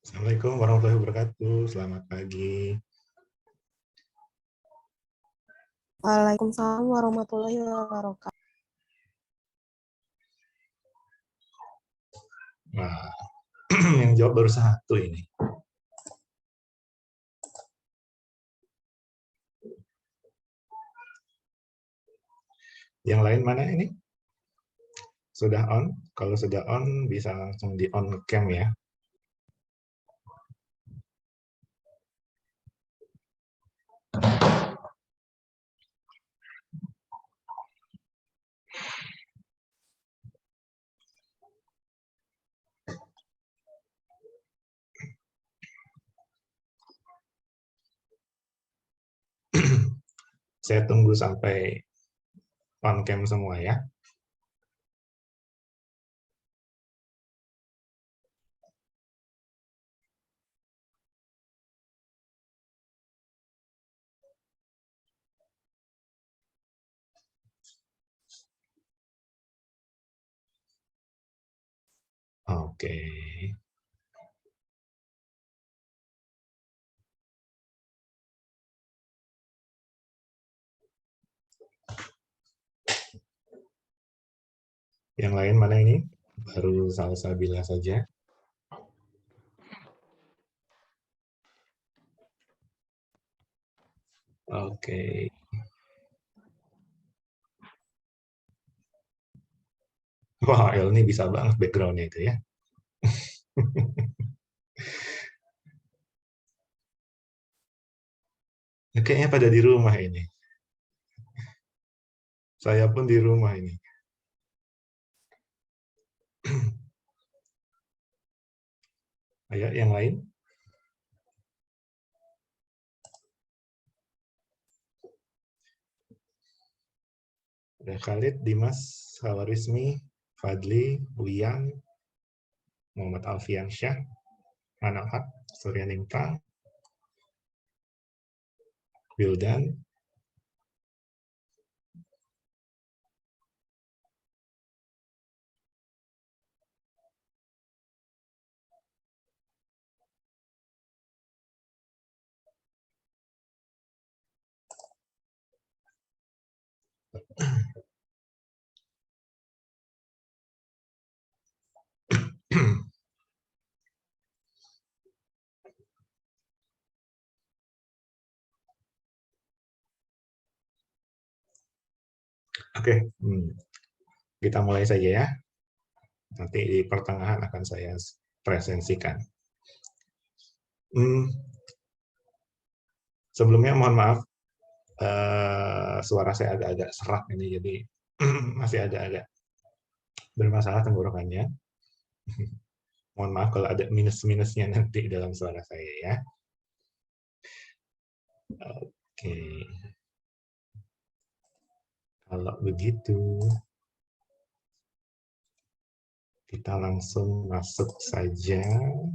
Assalamualaikum warahmatullahi wabarakatuh. Selamat pagi. Waalaikumsalam warahmatullahi wabarakatuh. Nah, yang jawab baru satu ini. Yang lain mana ini? Sudah on? Kalau sudah on, bisa langsung di on cam ya. Saya tunggu sampai on cam semua ya. Oke. Yang lain mana ini? Baru Salsabila saja. Oke. Wah, El ini bisa banget background-nya itu ya. Kayaknya pada di rumah ini. Saya pun di rumah ini. Ayo, yang lain. Ada Khalid, Dimas, Hawarizmi, Fadli, Wiyan, Muhammad Alfiansyah, Manahat, Surya Ningtang, Wildan, Oke, kita mulai saja ya. Nanti di pertengahan akan saya presensikan. Sebelumnya mohon maaf, suara saya agak-agak serak ini, jadi masih agak-agak bermasalah tenggorokannya. Mohon maaf kalau ada minus-minusnya nanti dalam suara saya ya. Oke. Kalau begitu, kita langsung masuk saja.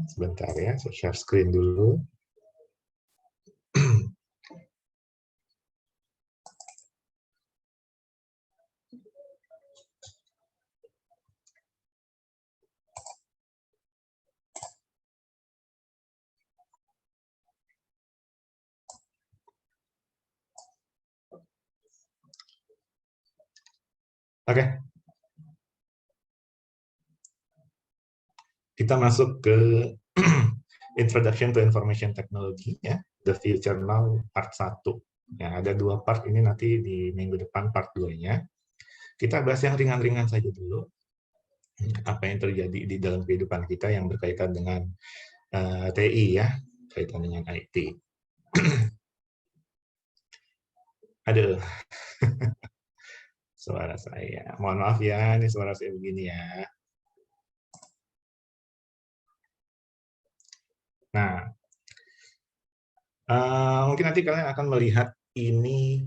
Sebentar ya, saya share screen dulu. Oke. Kita masuk ke Introduction to Information Technology ya, The Future Now part 1. Ya, ada 2 part ini, nanti di minggu depan part 2-nya. Kita bahas yang ringan-ringan saja dulu. Apa yang terjadi di dalam kehidupan kita yang berkaitan dengan TI ya, kaitan dengan IT. Aduh. Suara saya. Mohon maaf ya, ini suara saya begini ya. Nah, mungkin nanti kalian akan melihat ini.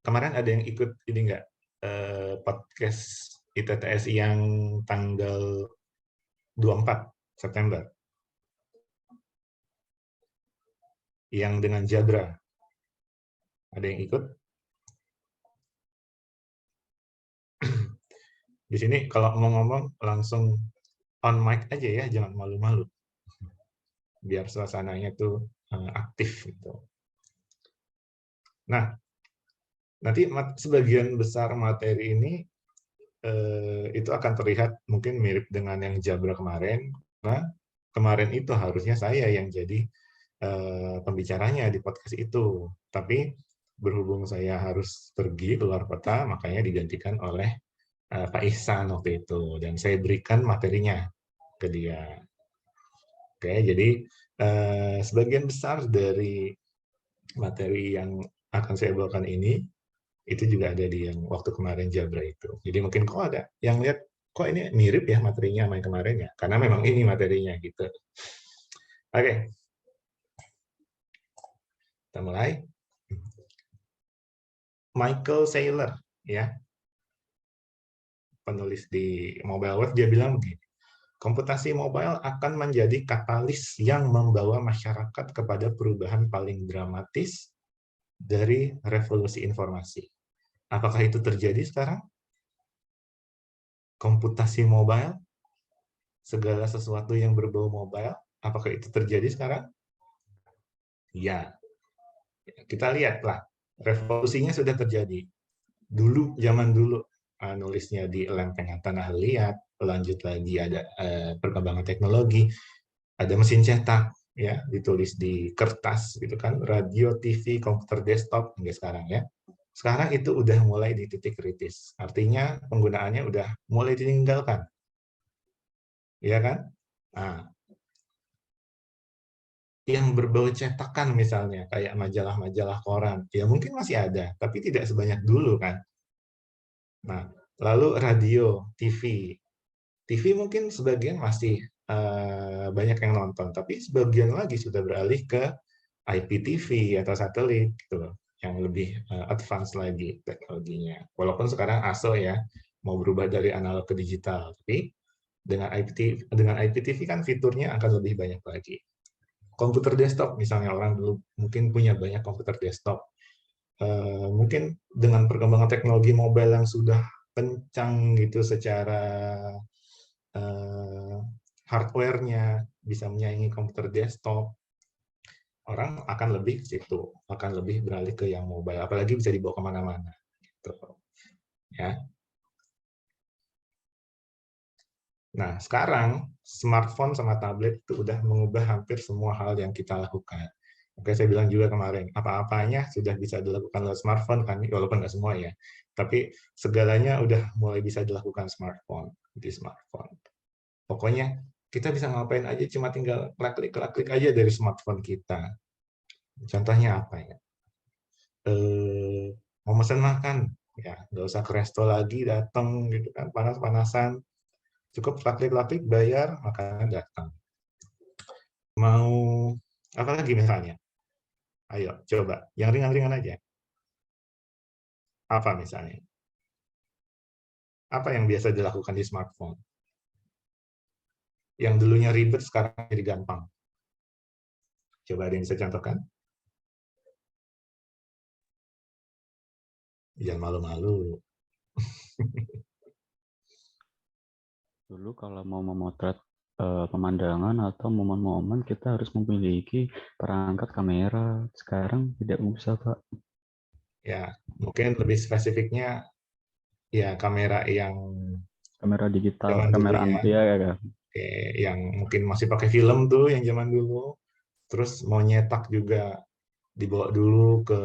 Kemarin ada yang ikut ini enggak, podcast ITTSI yang tanggal 24 September? Yang dengan Jabra. Ada yang ikut? Di sini kalau mau ngomong langsung on mic aja ya, jangan malu-malu. biar suasananya tuh aktif gitu. Nah, nanti sebagian besar materi ini itu akan terlihat mungkin mirip dengan yang Jabra kemarin, karena kemarin itu harusnya saya yang jadi pembicaranya di podcast itu. Tapi berhubung saya harus pergi keluar kota, makanya digantikan oleh Pak Ihsan waktu itu. Dan saya berikan materinya ke dia. Oke, jadi sebagian besar dari materi yang akan saya bawakan ini itu juga ada di yang waktu kemarin Jabra itu. Jadi mungkin kok ada yang lihat kok ini mirip ya materinya sama yang kemarin ya, karena memang ini materinya gitu. Oke, kita mulai. Michael Saylor ya, penulis di Mobile World, dia bilang begini, komputasi mobile akan menjadi katalis yang membawa masyarakat kepada perubahan paling dramatis dari revolusi informasi. Apakah itu terjadi sekarang? Komputasi mobile, segala sesuatu yang berbau mobile, apakah itu terjadi sekarang? Ya, kita lihatlah, revolusinya sudah terjadi. Dulu, zaman dulu, nulisnya di lempengan tanah liat, lanjut lagi ada perkembangan teknologi, ada mesin cetak, ya, ditulis di kertas, gitu kan, radio, TV, komputer desktop, hingga sekarang ya. Sekarang itu udah mulai di titik kritis, artinya penggunaannya udah mulai ditinggalkan, ya kan? Nah, yang berbau cetakan misalnya, kayak majalah-majalah koran, ya mungkin masih ada, tapi tidak sebanyak dulu kan. Nah, lalu radio, TV. TV mungkin sebagian masih banyak yang nonton, tapi sebagian lagi sudah beralih ke IPTV atau satelit gitu loh, yang lebih advance lagi teknologinya. Walaupun sekarang ASO ya mau berubah dari analog ke digital, tapi dengan IPTV kan fiturnya akan lebih banyak lagi. Komputer desktop misalnya, orang dulu mungkin punya banyak komputer desktop. Mungkin dengan perkembangan teknologi mobile yang sudah kencang gitu secara hardware-nya bisa menyaingi komputer desktop, orang akan lebih ke situ, akan lebih beralih ke yang mobile, apalagi bisa dibawa kemana-mana. Gitu. Ya. Nah, sekarang smartphone sama tablet itu udah mengubah hampir semua hal yang kita lakukan. Oke, saya bilang juga kemarin, apa-apanya sudah bisa dilakukan lewat smartphone, kan? Walaupun nggak semua ya. Tapi segalanya udah mulai bisa dilakukan di smartphone. Pokoknya kita bisa ngapain aja, cuma tinggal klik-klik aja dari smartphone kita. Contohnya apa ya? Mau pesan makan, ya nggak usah ke resto lagi, datang gitu kan, panas-panasan. Cukup klik-klik, bayar, makanan datang. Mau apa lagi misalnya? Ayo, coba. Yang ringan-ringan aja. Apa misalnya? Apa yang biasa dilakukan di smartphone? Yang dulunya ribet, sekarang jadi gampang. Coba ada yang bisa contohkan? Jangan malu-malu. Dulu kalau mau memotret pemandangan atau momen-momen, kita harus memiliki perangkat kamera. Sekarang tidak usah, Pak. Ya, mungkin lebih spesifiknya ya kamera yang Kamera digital, zaman dulu kamera ya. ya, ya. Yang mungkin masih pakai film tuh yang zaman dulu. Terus mau nyetak juga dibawa dulu ke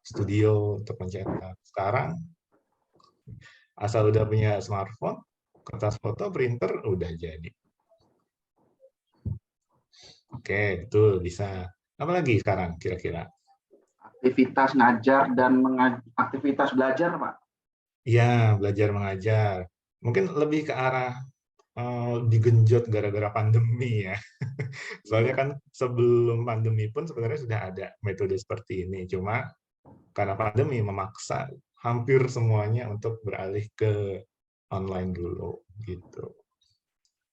studio untuk mencetak. Sekarang asal udah punya smartphone, kertas foto, printer, udah jadi. Oke, betul, bisa. Apa lagi sekarang kira-kira? Aktivitas ngajar dan aktivitas belajar, Pak. Ya, belajar mengajar. Mungkin lebih ke arah digenjot gara-gara pandemi ya. Soalnya kan sebelum pandemi pun sebenarnya sudah ada metode seperti ini. Cuma karena pandemi memaksa hampir semuanya untuk beralih ke online dulu gitu.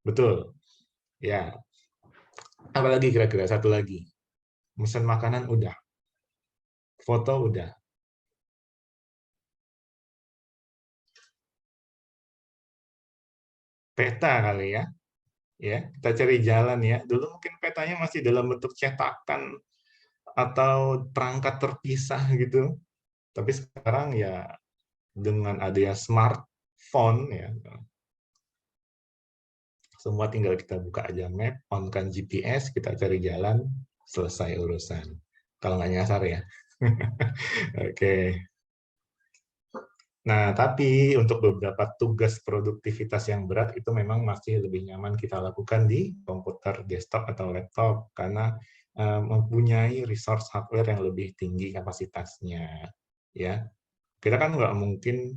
Betul. Ya. Apalagi kira-kira satu lagi. Pesan makanan udah. Foto udah. Peta kali ya. Ya, kita cari jalan ya. Dulu mungkin petanya masih dalam bentuk cetakan atau perangkat terpisah gitu. Tapi sekarang ya dengan adanya smartphone ya, semua tinggal kita buka aja map, on-kan GPS, kita cari jalan, selesai urusan. Kalau nggak nyasar ya. Oke. Nah, tapi untuk beberapa tugas produktivitas yang berat itu memang masih lebih nyaman kita lakukan di komputer desktop atau laptop karena mempunyai resource hardware yang lebih tinggi kapasitasnya. Ya, kita kan nggak mungkin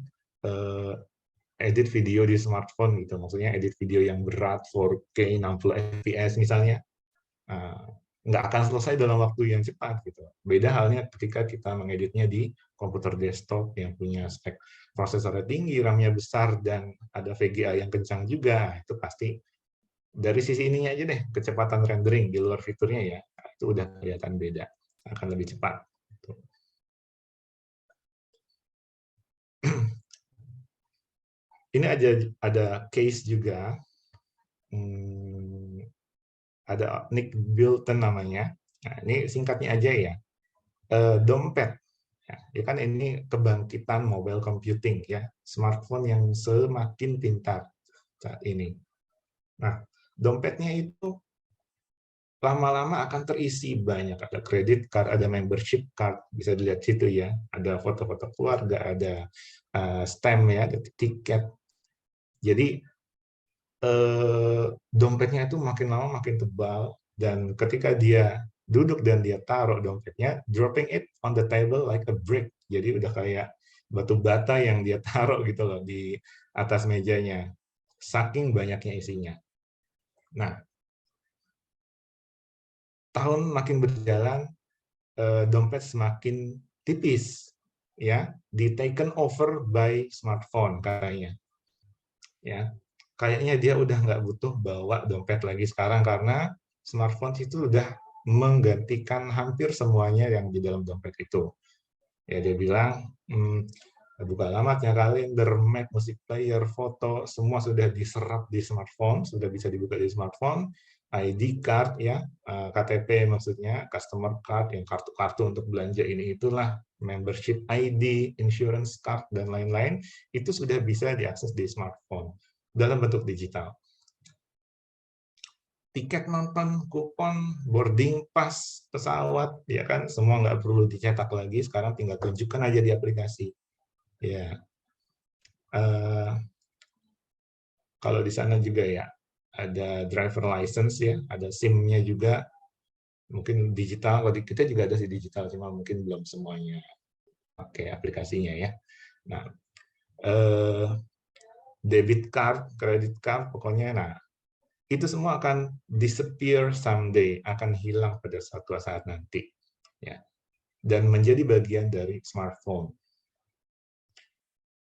edit video di smartphone gitu, maksudnya edit video yang berat 4K 60 fps misalnya. Nggak akan selesai dalam waktu yang cepat gitu. Beda halnya ketika kita mengeditnya di komputer desktop yang punya spek prosesornya tinggi, RAM-nya besar, dan ada VGA yang kencang juga. Itu pasti dari sisi ininya aja deh, kecepatan rendering di luar fiturnya ya, itu udah kelihatan beda, akan lebih cepat. Ini ada case juga. Ada Nick Bilton namanya. Nah, ini singkatnya aja ya. Dompet. Ya kan ini kebangkitan mobile computing ya. Smartphone yang semakin pintar saat ini. Nah, dompetnya itu lama-lama akan terisi banyak. Ada credit card, ada membership card. Bisa dilihat situ ya. Ada foto-foto keluarga, ada stamp ya, ada tiket. Jadi dompetnya itu makin lama makin tebal, dan ketika dia duduk dan dia taruh dompetnya, dropping it on the table like a brick. Jadi udah kayak batu bata yang dia taruh gitu loh di atas mejanya. Saking banyaknya isinya. Nah, tahun makin berjalan, dompet semakin tipis, ya, di taken over by smartphone kayaknya. Ya, kayaknya dia udah nggak butuh bawa dompet lagi sekarang karena smartphone itu udah menggantikan hampir semuanya yang di dalam dompet itu. Ya dia bilang, buka alamatnya, kalender, map, musik player, foto, semua sudah diserap di smartphone, sudah bisa dibuka di smartphone. ID card ya, KTP maksudnya, customer card, yang kartu-kartu untuk belanja ini itulah, membership ID, insurance card, dan lain-lain, itu sudah bisa diakses di smartphone dalam bentuk digital. Tiket nonton, kupon, boarding pass pesawat, ya kan, semua nggak perlu dicetak lagi, sekarang tinggal tunjukkan aja di aplikasi. Ya, kalau di sana juga ya ada driver license ya, ada SIM-nya juga, mungkin digital. Kalau di kita juga ada sih digital, cuma mungkin belum semuanya pakai aplikasinya ya. Nah, debit card, credit card, pokoknya, nah itu semua akan disappear someday, akan hilang pada suatu saat nanti, ya, dan menjadi bagian dari smartphone.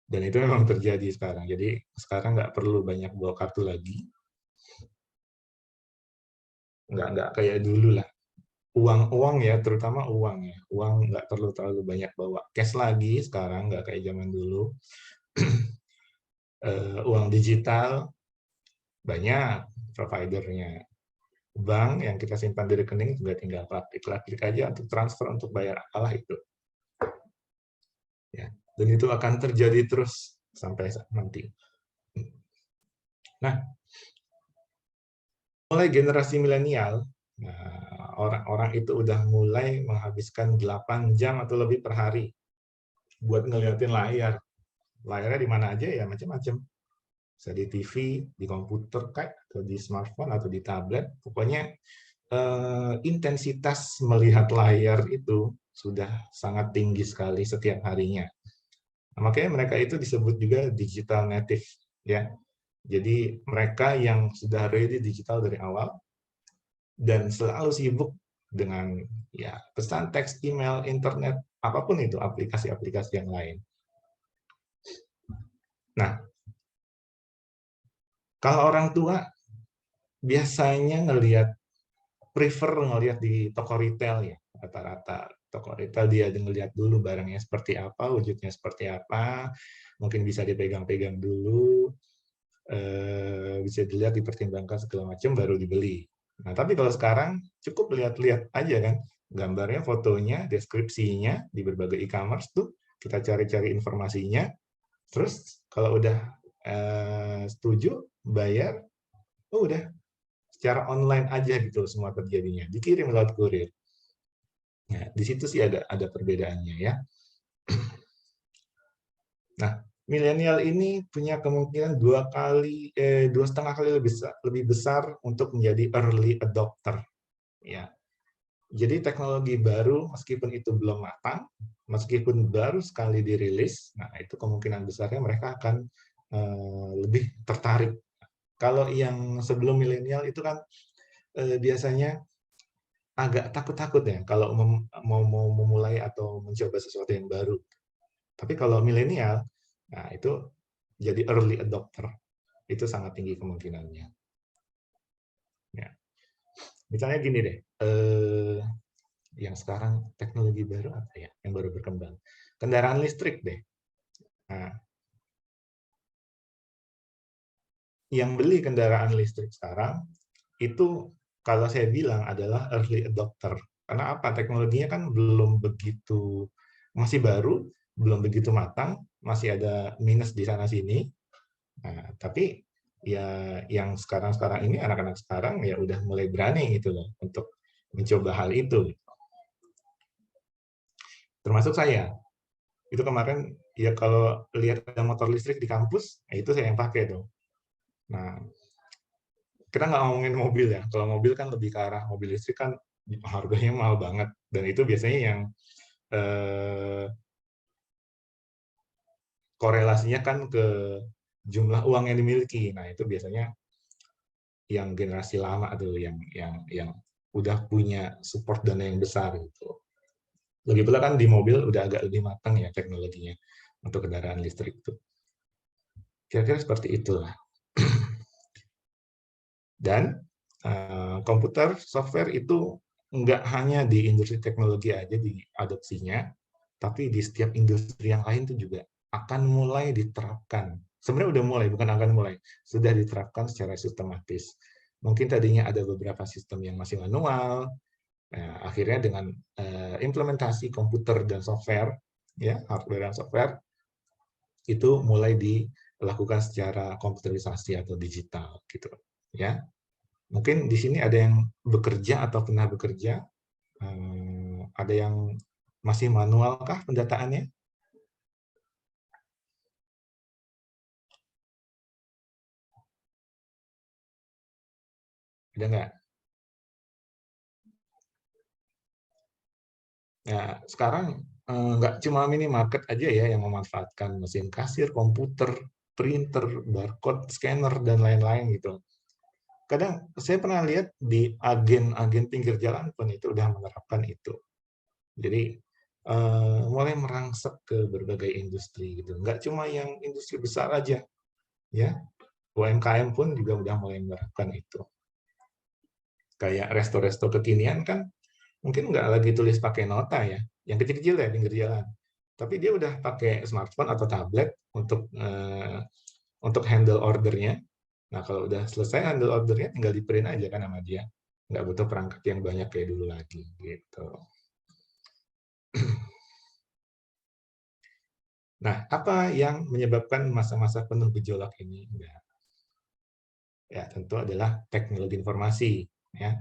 Dan itu memang terjadi sekarang. Jadi sekarang nggak perlu banyak bawa kartu lagi. Nggak kayak dulu lah. Uang ya, terutama uang ya. Uang nggak perlu terlalu banyak bawa. Cash lagi sekarang, nggak kayak zaman dulu. Uang digital, banyak providernya. Bank yang kita simpan di rekening juga tinggal klik aja untuk transfer, untuk bayar apalah itu. Ya, dan itu akan terjadi terus sampai nanti. Nah, mulai generasi milenial, orang-orang itu udah mulai menghabiskan 8 jam atau lebih per hari buat ngeliatin layar. Layarnya di mana aja ya, macam-macam. Bisa di TV, di komputer, atau di smartphone, atau di tablet. Pokoknya intensitas melihat layar itu sudah sangat tinggi sekali setiap harinya. Nah, makanya mereka itu disebut juga digital native, ya. Jadi mereka yang sudah ready digital dari awal dan selalu sibuk dengan ya pesan teks, email, internet, apapun itu, aplikasi-aplikasi yang lain. Nah, kalau orang tua biasanya prefer ngelihat di toko retail ya, rata-rata toko retail dia ngelihat dulu barangnya seperti apa, wujudnya seperti apa, mungkin bisa dipegang-pegang dulu, bisa dilihat, dipertimbangkan segala macam baru dibeli. Nah, tapi kalau sekarang cukup lihat-lihat aja kan, gambarnya, fotonya, deskripsinya di berbagai e-commerce tuh kita cari-cari informasinya, terus kalau udah setuju, bayar, oh udah secara online aja gitu semua terjadinya, dikirim lewat kurir. Nah, di situ sih ada perbedaannya ya. Nah, milenial ini punya kemungkinan 2,5 kali lebih besar untuk menjadi early adopter. Ya, jadi teknologi baru meskipun itu belum matang, meskipun baru sekali dirilis, nah itu kemungkinan besarnya mereka akan lebih tertarik. Kalau yang sebelum milenial itu kan biasanya agak takut-takut ya kalau mau memulai atau mencoba sesuatu yang baru. Tapi kalau milenial, nah itu jadi early adopter, itu sangat tinggi kemungkinannya. Ya. Misalnya gini deh, yang sekarang teknologi baru apa ya, yang baru berkembang? Kendaraan listrik deh. Nah, yang beli kendaraan listrik sekarang, itu kalau saya bilang adalah early adopter. Karena apa? Teknologinya kan belum begitu, masih baru, belum begitu matang, masih ada minus di sana-sini. Nah, tapi ya yang sekarang-sekarang ini, anak-anak sekarang ya udah mulai berani gitu loh untuk mencoba hal itu. Termasuk saya. Itu kemarin ya kalau lihat ada motor listrik di kampus, ya itu saya yang pakai tuh. Nah, kita nggak ngomongin mobil ya. Kalau mobil kan lebih ke arah mobil listrik kan harganya mahal banget. Dan itu biasanya yang korelasinya kan ke jumlah uang yang dimiliki. Nah, itu biasanya yang generasi lama tuh, yang udah punya support dana yang besar gitu. Lagi pula kan di mobil udah agak lebih matang ya teknologinya untuk kendaraan listrik itu. Kira-kira seperti itulah. Dan komputer, software itu nggak hanya di industri teknologi aja diadopsinya, tapi di setiap industri yang lain itu juga akan mulai diterapkan. Sebenarnya udah mulai, bukan akan mulai. Sudah diterapkan secara sistematis. Mungkin tadinya ada beberapa sistem yang masih manual, akhirnya dengan implementasi komputer dan software, ya hardware dan software, itu mulai dilakukan secara komputerisasi atau digital, gitu. Ya, mungkin di sini ada yang bekerja atau pernah bekerja, ada yang masih manual kah pendataannya? Ada nggak? Ya, sekarang nggak cuma minimarket aja ya yang memanfaatkan mesin kasir, komputer, printer, barcode, scanner, dan lain-lain gitu. Kadang saya pernah lihat di agen-agen pinggir jalan pun itu udah menerapkan itu. Jadi mulai merangsek ke berbagai industri gitu. Nggak cuma yang industri besar aja, ya. UMKM pun juga udah mulai menerapkan itu. Kayak resto-resto kekinian kan mungkin nggak lagi tulis pakai nota ya, yang kecil-kecil ya pinggir jalan. Tapi dia udah pakai smartphone atau tablet untuk handle ordernya. Nah, kalau udah selesai handle ordernya, tinggal di print aja kan sama dia. Nggak butuh perangkat yang banyak kayak dulu lagi. Gitu. Nah, apa yang menyebabkan masa-masa penuh gejolak ini? Ya, tentu adalah teknologi informasi. Ya.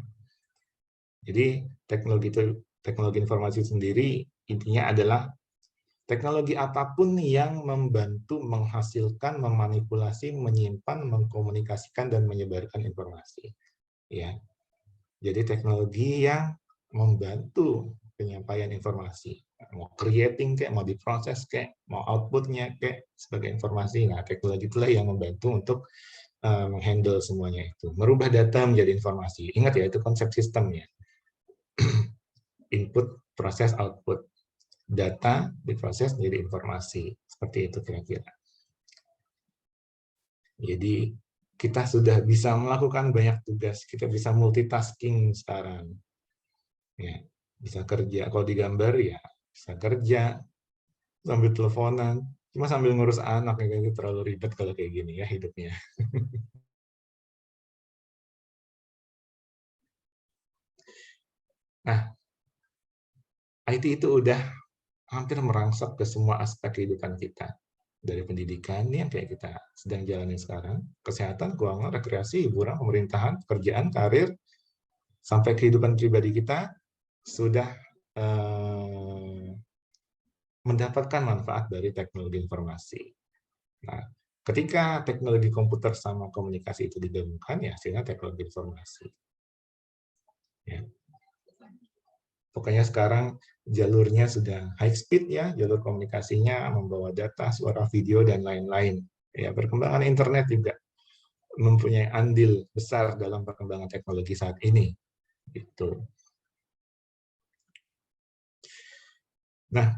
Jadi, teknologi informasi sendiri intinya adalah teknologi apapun yang membantu menghasilkan, memanipulasi, menyimpan, mengkomunikasikan, dan menyebarkan informasi. Ya. Jadi teknologi yang membantu penyampaian informasi. Mau creating kayak, mau diproses kayak, mau outputnya kayak sebagai informasi. Nah, teknologi itulah yang membantu untuk menghandle semuanya itu. Merubah data menjadi informasi. Ingat ya, itu konsep sistemnya. Input, proses, output. Data diproses menjadi informasi. Seperti itu kira-kira. Jadi kita sudah bisa melakukan banyak tugas. Kita bisa multitasking sekarang. Ya, bisa kerja. Kalau di gambar ya bisa kerja sambil teleponan, Cuma sambil ngurus anak, ya, itu terlalu ribet kalau kayak gini ya hidupnya. Nah, IT itu udah hampir merangsek ke semua aspek kehidupan kita. Dari pendidikan yang kayak kita sedang jalani sekarang, kesehatan, keuangan, rekreasi, hiburan, pemerintahan, pekerjaan, karir, sampai kehidupan pribadi kita sudah mendapatkan manfaat dari teknologi informasi. Nah, ketika teknologi komputer sama komunikasi itu digabungkan, ya hasilnya teknologi informasi. Ya. Pokoknya sekarang jalurnya sudah high speed ya, jalur komunikasinya membawa data, suara, video, dan lain-lain. Ya, perkembangan internet juga mempunyai andil besar dalam perkembangan teknologi saat ini. Gitu. Nah,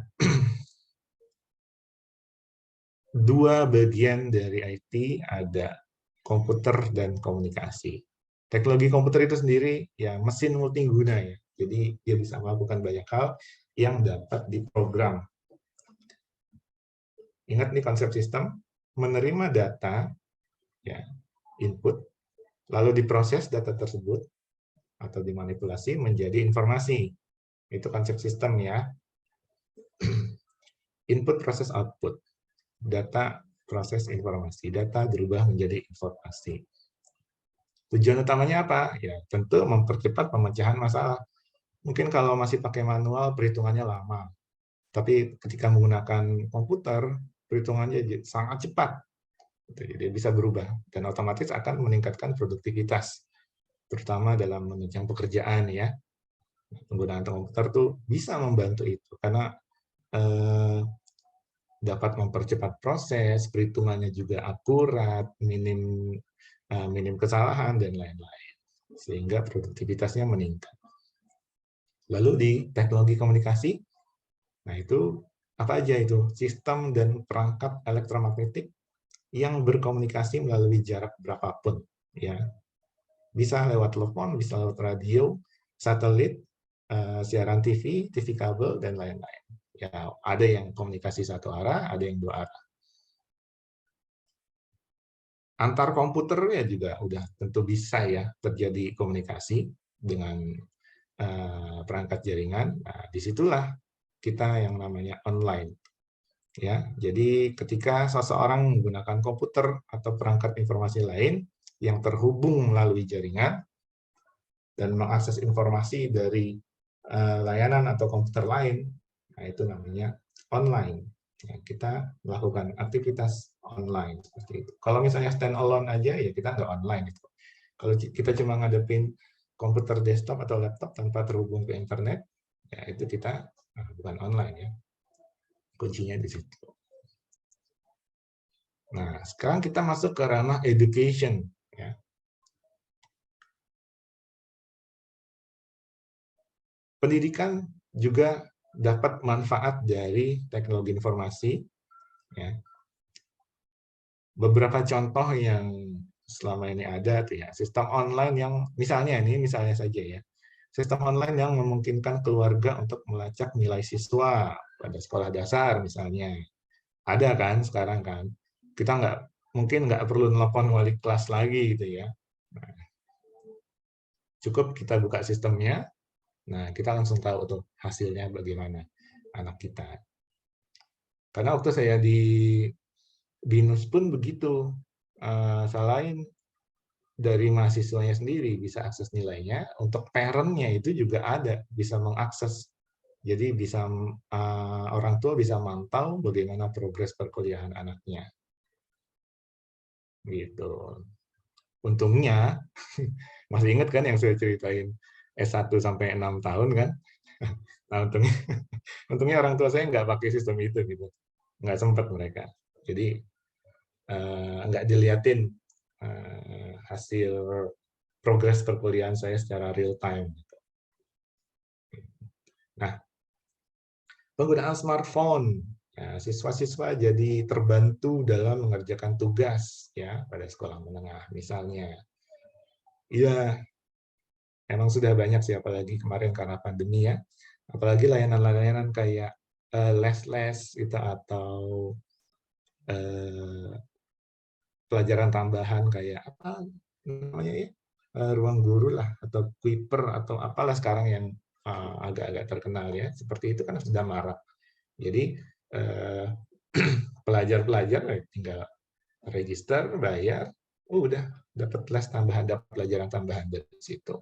dua bagian dari IT ada komputer dan komunikasi. Teknologi komputer itu sendiri ya mesin multiguna ya. Jadi dia bisa melakukan banyak hal yang dapat diprogram. Ingat nih konsep sistem, menerima data ya, input, lalu diproses data tersebut atau dimanipulasi menjadi informasi. Itu konsep sistem ya. Input, proses, output. Data, proses, informasi. Data berubah menjadi informasi. Tujuan utamanya apa? Ya, tentu mempercepat pemecahan masalah. Mungkin kalau masih pakai manual, perhitungannya lama. Tapi ketika menggunakan komputer, perhitungannya sangat cepat. Jadi bisa berubah. Dan otomatis akan meningkatkan produktivitas. Terutama dalam menunjang pekerjaan ya. Penggunaan komputer tuh bisa membantu itu. Karena dapat mempercepat proses, perhitungannya juga akurat, minim kesalahan, dan lain-lain. Sehingga produktivitasnya meningkat. Lalu di teknologi komunikasi, nah itu apa aja itu? Sistem dan perangkat elektromagnetik yang berkomunikasi melalui jarak berapapun. Ya. Bisa lewat telepon, bisa lewat radio, satelit, siaran TV, TV kabel, dan lain-lain. Ya, ada yang komunikasi satu arah, ada yang dua arah. Antar komputer ya juga udah tentu bisa ya terjadi komunikasi dengan perangkat jaringan. Nah, disitulah kita yang namanya online. Ya, jadi ketika seseorang menggunakan komputer atau perangkat informasi lain yang terhubung melalui jaringan dan mengakses informasi dari layanan atau komputer lain, nah itu namanya online. Ya, kita melakukan aktivitas online seperti itu. Kalau misalnya stand alone aja ya kita nggak online itu. Kalau kita cuma ngadepin komputer desktop atau laptop tanpa terhubung ke internet, ya itu kita bukan online ya. Kuncinya di situ. Nah, sekarang kita masuk ke ranah education. Ya. Pendidikan juga dapat manfaat dari teknologi informasi. Ya. Beberapa contoh yang selama ini ada tuh ya, sistem online yang misalnya saja ya, sistem online yang memungkinkan keluarga untuk melacak nilai siswa pada sekolah dasar misalnya, ada kan sekarang kan, kita mungkin nggak perlu nelpon wali kelas lagi gitu ya, nah, cukup kita buka sistemnya, nah kita langsung tahu tuh hasilnya bagaimana anak kita. Karena waktu saya di BINUS pun begitu, selain dari mahasiswanya sendiri bisa akses nilainya, untuk parent-nya itu juga ada, bisa mengakses. Jadi bisa orang tua bisa mantau bagaimana progres perkuliahan anaknya. Gitu. Untungnya, masih ingat kan yang saya ceritain S1 sampai 6 tahun kan? Nah, untungnya orang tua saya nggak pakai sistem itu gitu. Nggak sempat mereka. Jadi nggak diliatin hasil progres perkuliahan saya secara real time. Nah, penggunaan smartphone, ya, siswa-siswa jadi terbantu dalam mengerjakan tugas ya pada sekolah menengah misalnya. Iya, emang sudah banyak sih, apalagi kemarin karena pandemi ya. Apalagi layanan-layanan kayak les-les itu atau pelajaran tambahan kayak apa namanya ya, ruang guru lah, atau Kuiper atau apalah sekarang yang agak-agak terkenal ya, seperti itu kan sudah marak. Jadi pelajar-pelajar tinggal register, bayar, udah dapat les tambahan, dapat pelajaran tambahan dari situ.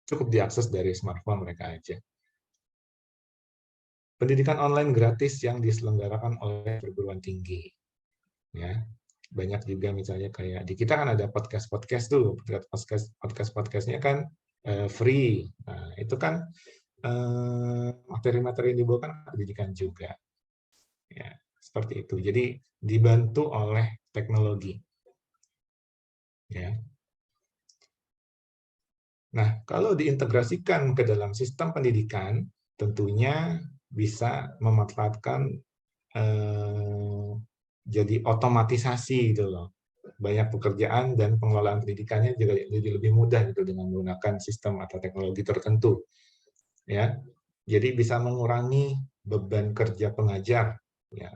Cukup diakses dari smartphone mereka aja. Pendidikan online gratis yang diselenggarakan oleh perguruan tinggi. Ya, banyak juga misalnya kayak di kita kan ada podcast tuh, podcastnya kan free. Nah, itu kan materi-materi yang dibawakan pendidikan juga. Ya, seperti itu. Jadi dibantu oleh teknologi. Ya. Nah, kalau diintegrasikan ke dalam sistem pendidikan, tentunya bisa memanfaatkan jadi otomatisasi gitu loh. Banyak pekerjaan dan pengelolaan pendidikannya juga jadi lebih mudah gitu dengan menggunakan sistem atau teknologi tertentu. Ya. Jadi bisa mengurangi beban kerja pengajar. Ya.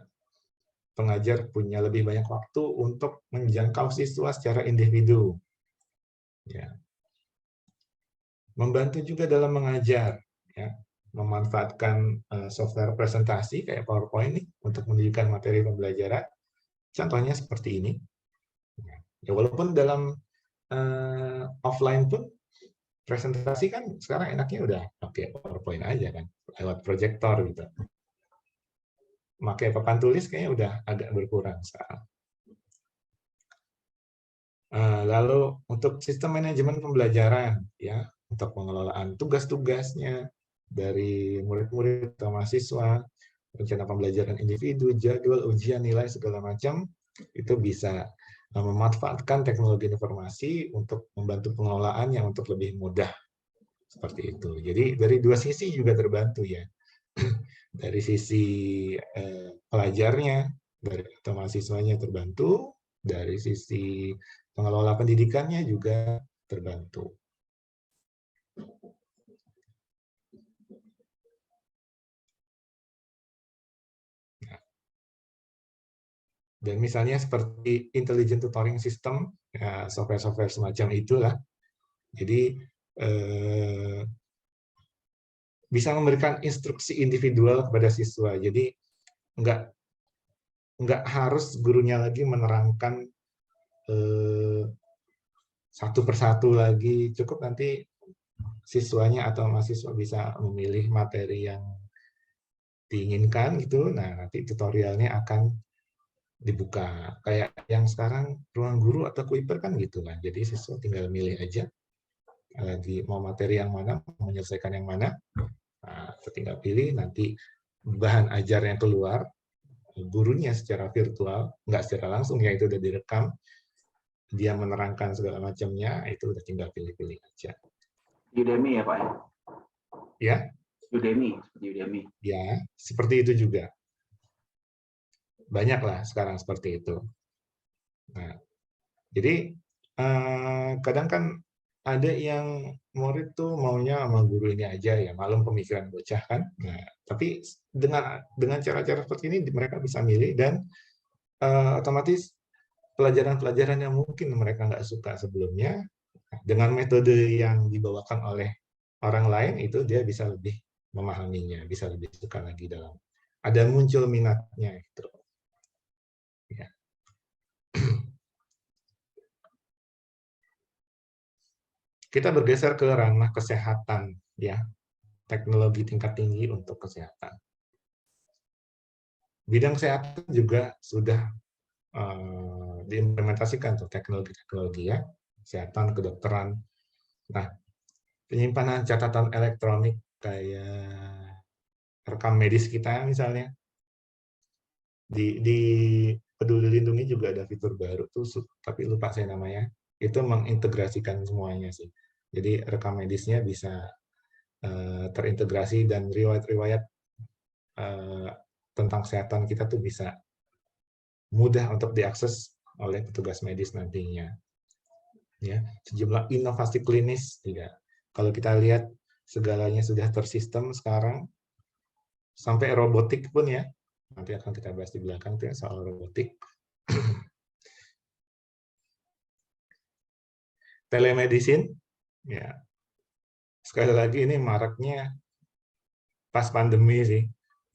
Pengajar punya lebih banyak waktu untuk menjangkau siswa secara individu. Ya. Membantu juga dalam mengajar, ya. Memanfaatkan software presentasi kayak PowerPoint nih untuk menunjukkan materi pembelajaran. Contohnya seperti ini. Ya, walaupun dalam offline pun presentasi kan sekarang enaknya udah pakai PowerPoint aja kan, lewat proyektor gitu. Pakai papan tulis kayaknya udah agak berkurang sekarang. Lalu untuk sistem manajemen pembelajaran, ya, untuk pengelolaan tugas-tugasnya dari murid-murid atau mahasiswa, rencana pembelajaran individu, jadwal ujian, nilai segala macam, itu bisa memanfaatkan teknologi informasi untuk membantu pengelolaannya untuk lebih mudah. Seperti itu. Jadi dari dua sisi juga terbantu ya. Dari sisi pelajarnya, atau mahasiswanya terbantu, dari sisi pengelola pendidikannya juga terbantu. Dan misalnya seperti intelligent tutoring system, ya, software-software semacam itulah. Jadi bisa memberikan instruksi individual kepada siswa. Jadi nggak harus gurunya lagi menerangkan satu persatu lagi. Cukup nanti siswanya atau mahasiswa bisa memilih materi yang diinginkan gitu. Nah, nanti tutorialnya akan dibuka kayak yang sekarang ruang guru atau Kuiper kan gitu kan. Jadi siswa tinggal milih aja mau materi yang mana, mau menyelesaikan yang mana. Nah, tinggal pilih, nanti bahan ajarnya keluar, gurunya secara virtual, nggak secara langsung ya, itu udah direkam, dia menerangkan segala macamnya, itu udah tinggal pilih-pilih aja. Udemy ya Pak ya? Ya? Udemy, seperti Udemy. Ya, seperti itu juga. Banyak lah sekarang seperti itu. Nah, jadi kadang kan ada yang murid tuh maunya sama guru ini aja ya, malum pemikiran bocah kan. Nah, tapi dengan cara-cara seperti ini mereka bisa milih dan otomatis pelajaran-pelajaran yang mungkin mereka nggak suka sebelumnya, dengan metode yang dibawakan oleh orang lain itu dia bisa lebih memahaminya, bisa lebih suka lagi dalam. Ada muncul minatnya gitu. Ya. Kita bergeser ke ranah kesehatan, ya, teknologi tingkat tinggi untuk kesehatan. Bidang kesehatan juga sudah diimplementasikan tuh teknologi-teknologi ya, kesehatan, kedokteran. Nah, penyimpanan catatan elektronik kayak rekam medis kita misalnya, di Peduli Lindungi juga ada fitur baru tuh, tapi lupa saya namanya. Itu mengintegrasikan semuanya sih. Jadi rekam medisnya bisa terintegrasi dan riwayat-riwayat tentang kesehatan kita tuh bisa mudah untuk diakses oleh petugas medis nantinya. Ya, sejumlah inovasi klinis juga. Kalau kita lihat segalanya sudah tersistem sekarang, sampai robotik pun ya, nanti akan kita bahas di belakang tuh soal robotik. Telemedicine, ya sekali lagi ini maraknya pas pandemi sih.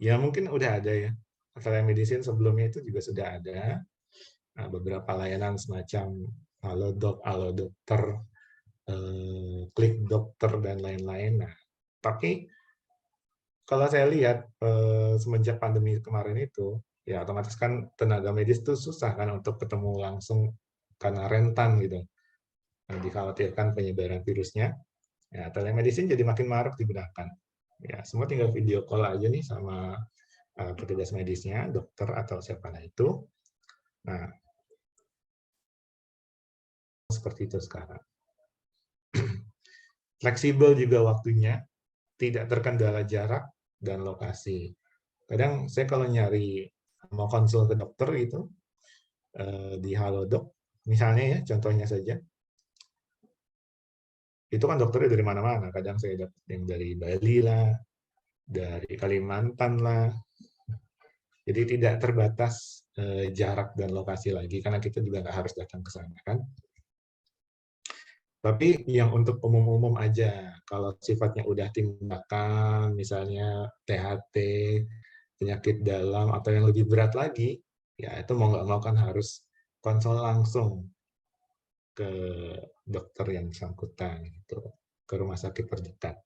Ya mungkin udah ada ya. Telemedicine sebelumnya itu juga sudah ada. Nah, beberapa layanan semacam Halodoc, Alodokter, Klik Dokter dan lain-lain. Nah, tapi kalau saya lihat semenjak pandemi kemarin itu, ya otomatis kan tenaga medis itu susah kan untuk ketemu langsung karena rentan gitu. Dikhawatirkan penyebaran virusnya. Ya, telemedicine jadi makin marak digunakan. Ya, semua tinggal video call aja nih sama petugas medisnya, dokter atau siapa itu. Nah, seperti itu sekarang. Fleksibel juga waktunya, tidak terkendala jarak dan lokasi. Kadang saya kalau nyari mau konsul ke dokter gitu di Halodoc, misalnya ya, contohnya saja, itu kan dokternya dari mana-mana. Kadang saya dapat yang dari Bali lah, dari Kalimantan lah. Jadi tidak terbatas jarak dan lokasi lagi, karena kita juga nggak harus datang ke sana kan. Tapi yang untuk umum-umum aja, kalau sifatnya udah tindakan, misalnya THT, penyakit dalam, atau yang lebih berat lagi, ya itu mau nggak mau kan harus konsul langsung ke dokter yang bersangkutan, gitu, ke rumah sakit terdekat.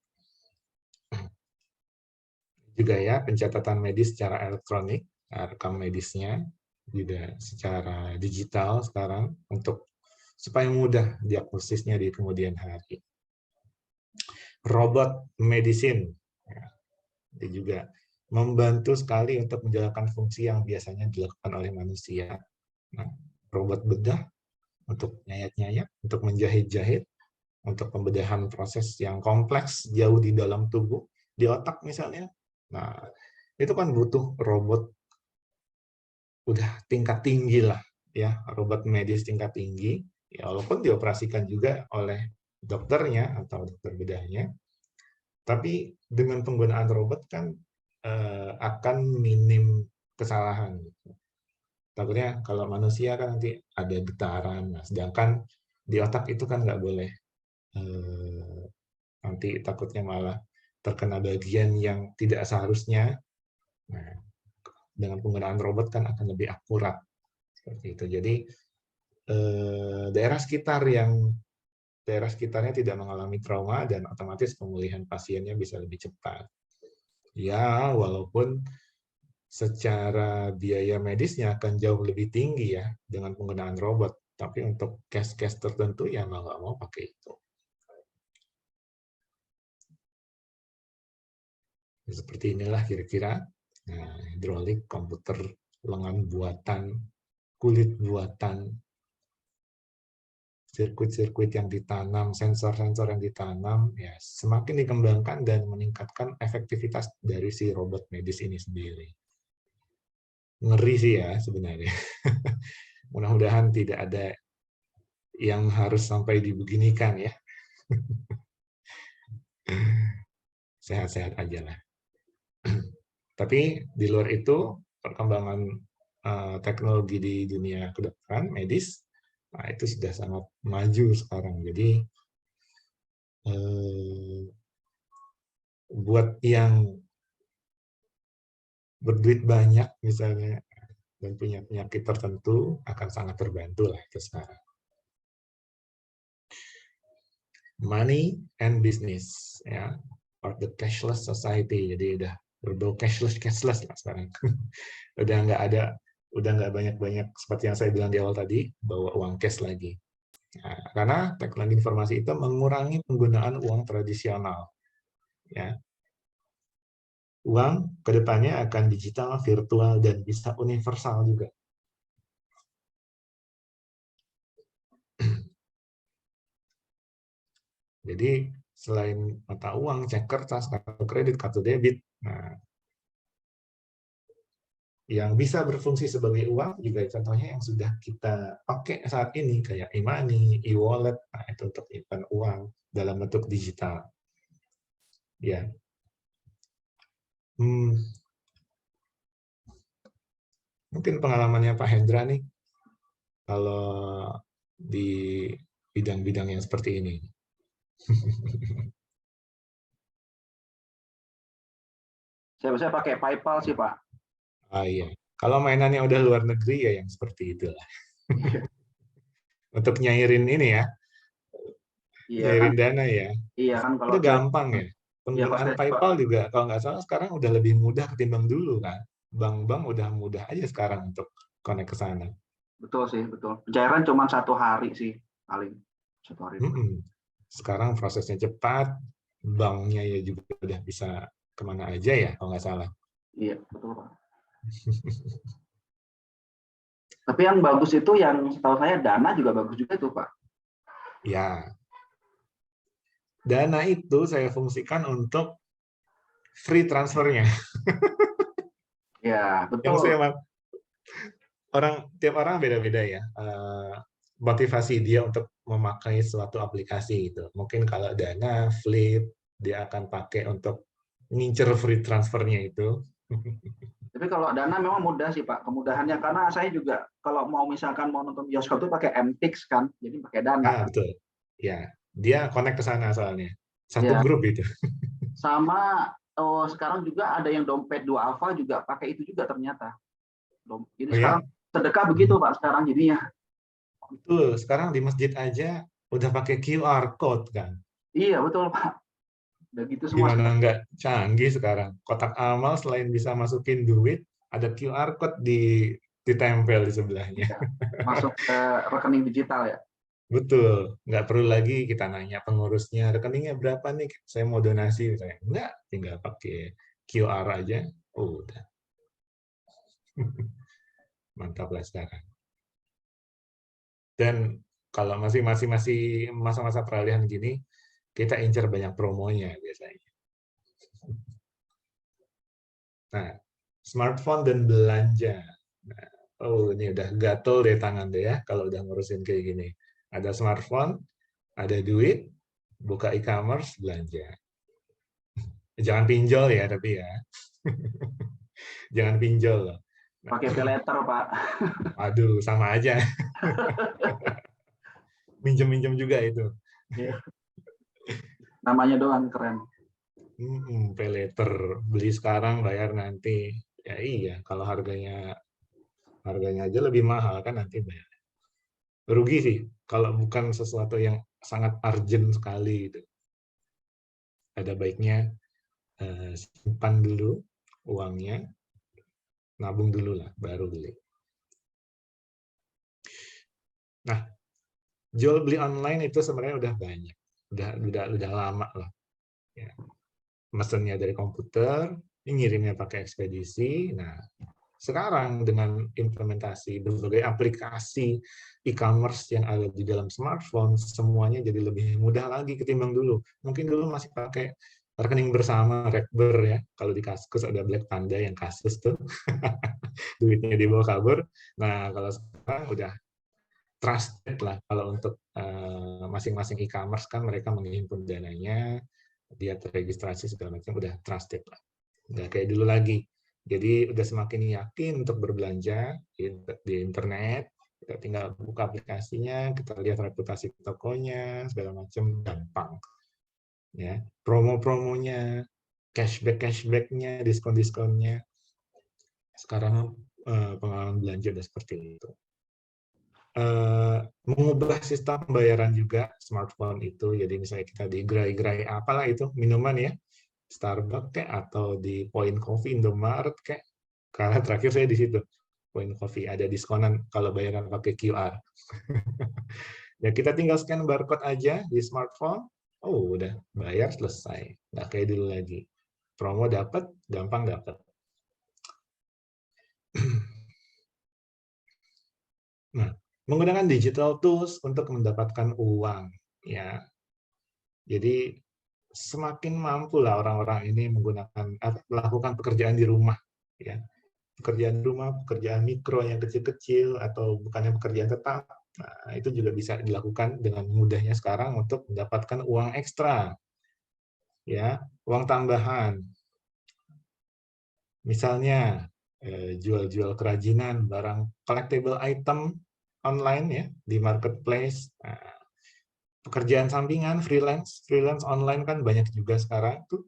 Juga ya, pencatatan medis secara elektronik, rekam medisnya, juga secara digital sekarang, untuk supaya mudah diagnosisnya di kemudian hari. Robot medicine, ya, itu juga membantu sekali untuk menjalankan fungsi yang biasanya dilakukan oleh manusia. Nah, robot bedah untuk nyayat-nyayat, untuk menjahit-jahit, untuk pembedahan proses yang kompleks jauh di dalam tubuh, di otak misalnya. Nah, itu kan butuh robot udah tingkat tinggi lah, ya, robot medis tingkat tinggi, ya, walaupun dioperasikan juga oleh dokternya atau dokter bedahnya, tapi dengan penggunaan robot kan akan minim kesalahan. Takutnya kalau manusia kan nanti ada getaran, nah, sedangkan di otak itu kan nggak boleh, nanti takutnya malah terkena bagian yang tidak seharusnya. Nah, dengan penggunaan robot kan akan lebih akurat seperti itu. Jadi daerah sekitarnya tidak mengalami trauma dan otomatis pemulihan pasiennya bisa lebih cepat. Ya, walaupun secara biaya medisnya akan jauh lebih tinggi ya dengan penggunaan robot, tapi untuk case-case tertentu ya mau nggak mau pakai itu. Seperti inilah kira-kira. Nah, hidrolik, komputer lengan buatan, kulit buatan, sirkuit-sirkuit yang ditanam, sensor-sensor yang ditanam, ya semakin dikembangkan dan meningkatkan efektivitas dari si robot medis ini sendiri. Ngeri sih ya sebenarnya. Mudah-mudahan tidak ada yang harus sampai dibeginikan ya. Sehat-sehat aja lah. Tapi di luar itu, perkembangan teknologi di dunia kedokteran medis, nah itu sudah sangat maju sekarang. Jadi buat yang berduit banyak misalnya dan punya penyakit tertentu akan sangat terbantu lah itu sekarang. Money and business, ya, or the cashless society. Jadi udah berbau cashless lah sekarang. Udah nggak banyak seperti yang saya bilang di awal tadi, bawa uang cash lagi. Nah, karena teknologi informasi itu mengurangi penggunaan uang tradisional. Ya. Uang kedepannya akan digital, virtual, dan bisa universal juga. Jadi selain mata uang, cek kertas, kartu kredit, kartu debit, nah, yang bisa berfungsi sebagai uang juga contohnya yang sudah kita pakai saat ini kayak e-money, e-wallet, nah itu untuk menyimpan uang dalam bentuk digital. Ya. Mungkin pengalamannya Pak Hendra nih, kalau di bidang-bidang yang seperti ini. Saya biasanya pakai PayPal sih, Pak. Ah iya, kalau mainannya udah luar negeri ya yang seperti itulah. Untuk nyairin ini ya, Iya kan, nyairin dana ya. iya kan kalau Itu saya, gampang ya. ya kalau Penggunaan saya coba, PayPal juga kalau nggak salah sekarang udah lebih mudah ketimbang dulu kan. Bank-bank udah mudah aja sekarang untuk connect ke sana. betul sih, betul. Pencairan cuma 1 hari sih, paling 1 hari 2 hari. Sekarang prosesnya cepat, banknya ya juga udah bisa kemana aja ya kalau nggak salah. Iya, betul, Pak. Tapi yang bagus itu yang setahu saya Dana juga bagus juga itu, Pak. Ya, dana itu saya fungsikan untuk free transfernya. Ya, Yang betul. saya tiap orang beda-beda ya. Motivasi dia untuk memakai suatu aplikasi itu. Mungkin kalau Dana, Flip, dia akan pakai untuk ngincer free transfernya itu. Tapi kalau Dana memang mudah sih, Pak. Kemudahannya karena saya juga kalau mau misalkan mau nonton bioskop itu pakai MTix kan. Jadi pakai Dana kan. Betul. Ya, dia connect ke sana soalnya. Satu Ya, grup itu. sama sekarang juga ada yang dompet duafa juga pakai itu juga ternyata. Jadi Oh ya? sekarang sedekah begitu, Pak, sekarang jadinya. Betul. Sekarang di masjid aja udah pakai QR code kan. Iya, betul, Pak. Udah gitu semua Gimana sekarang. nggak canggih sekarang. Kotak amal selain bisa masukin duit, ada QR code ditempel di sebelahnya. Iya. Masuk ke rekening digital ya. Betul, nggak perlu lagi kita nanya pengurusnya, rekeningnya berapa nih, saya mau donasi, misalnya. Nggak, tinggal pakai QR aja, oh udah. Mantap lah sekarang. Dan kalau masih masa-masa peralihan gini, kita incer banyak promonya biasanya. Nah, smartphone dan belanja. Nah, oh ini udah gatel deh tangan deh ya, kalau udah ngurusin kayak gini. Ada smartphone, ada duit, buka e-commerce, belanja. Jangan pinjol ya, tapi ya. Jangan pinjol loh. Pakai pay letter, Pak. Aduh, sama aja. Minjem-minjem juga itu. Iya. Namanya doang keren. Pay later. Beli sekarang, bayar nanti. Ya iya, kalau harganya aja lebih mahal kan nanti bayar. Rugi sih, kalau bukan sesuatu yang sangat urgent sekali. Gitu. Ada baiknya simpan dulu uangnya, nabung dulu lah, baru beli. Nah, jual beli online itu sebenarnya udah banyak, udah lama lah. Ya. Mesennya dari komputer, ngirimnya pakai ekspedisi. Nah, sekarang dengan implementasi berbagai aplikasi e-commerce yang ada di dalam smartphone, semuanya jadi lebih mudah lagi ketimbang dulu. Mungkin dulu masih pakai rekening bersama, Rekber ya. Kalau di Kaskus ada Black Panda yang kasus tuh, duitnya dibawa kabur. Nah, kalau sekarang udah trusted lah. Kalau untuk masing-masing e-commerce kan mereka menghimpun dananya, dia terregistrasi segala macam, udah trusted lah. Nggak kayak dulu lagi. Jadi udah semakin yakin untuk berbelanja di internet, kita tinggal buka aplikasinya, kita lihat reputasi tokonya, segala macam, gampang. Ya, promo-promonya, cashback-nya, diskon-diskonnya. Sekarang pengalaman belanja udah seperti itu. Mengubah sistem pembayaran juga smartphone itu, jadi misalnya kita di gerai-gerai apalah itu minuman ya, Starbucks kayak atau di Point Coffee Indomaret kayak, karena terakhir saya di situ Point Coffee ada diskonan kalau bayaran pakai QR. Ya kita tinggal scan barcode aja di smartphone, oh udah bayar selesai, nggak kayak dulu lagi, promo dapat, gampang dapat. Nah, menggunakan digital tools untuk mendapatkan uang, ya. Jadi semakin mampu lah orang-orang ini melakukan pekerjaan di rumah, ya. Pekerjaan rumah, pekerjaan mikro yang kecil-kecil atau bukannya pekerjaan tetap. Nah, itu juga bisa dilakukan dengan mudahnya sekarang untuk mendapatkan uang ekstra, ya, uang tambahan. Misalnya jual-jual kerajinan, barang collectible item online ya di marketplace. Pekerjaan sampingan, freelance online kan banyak juga sekarang tuh.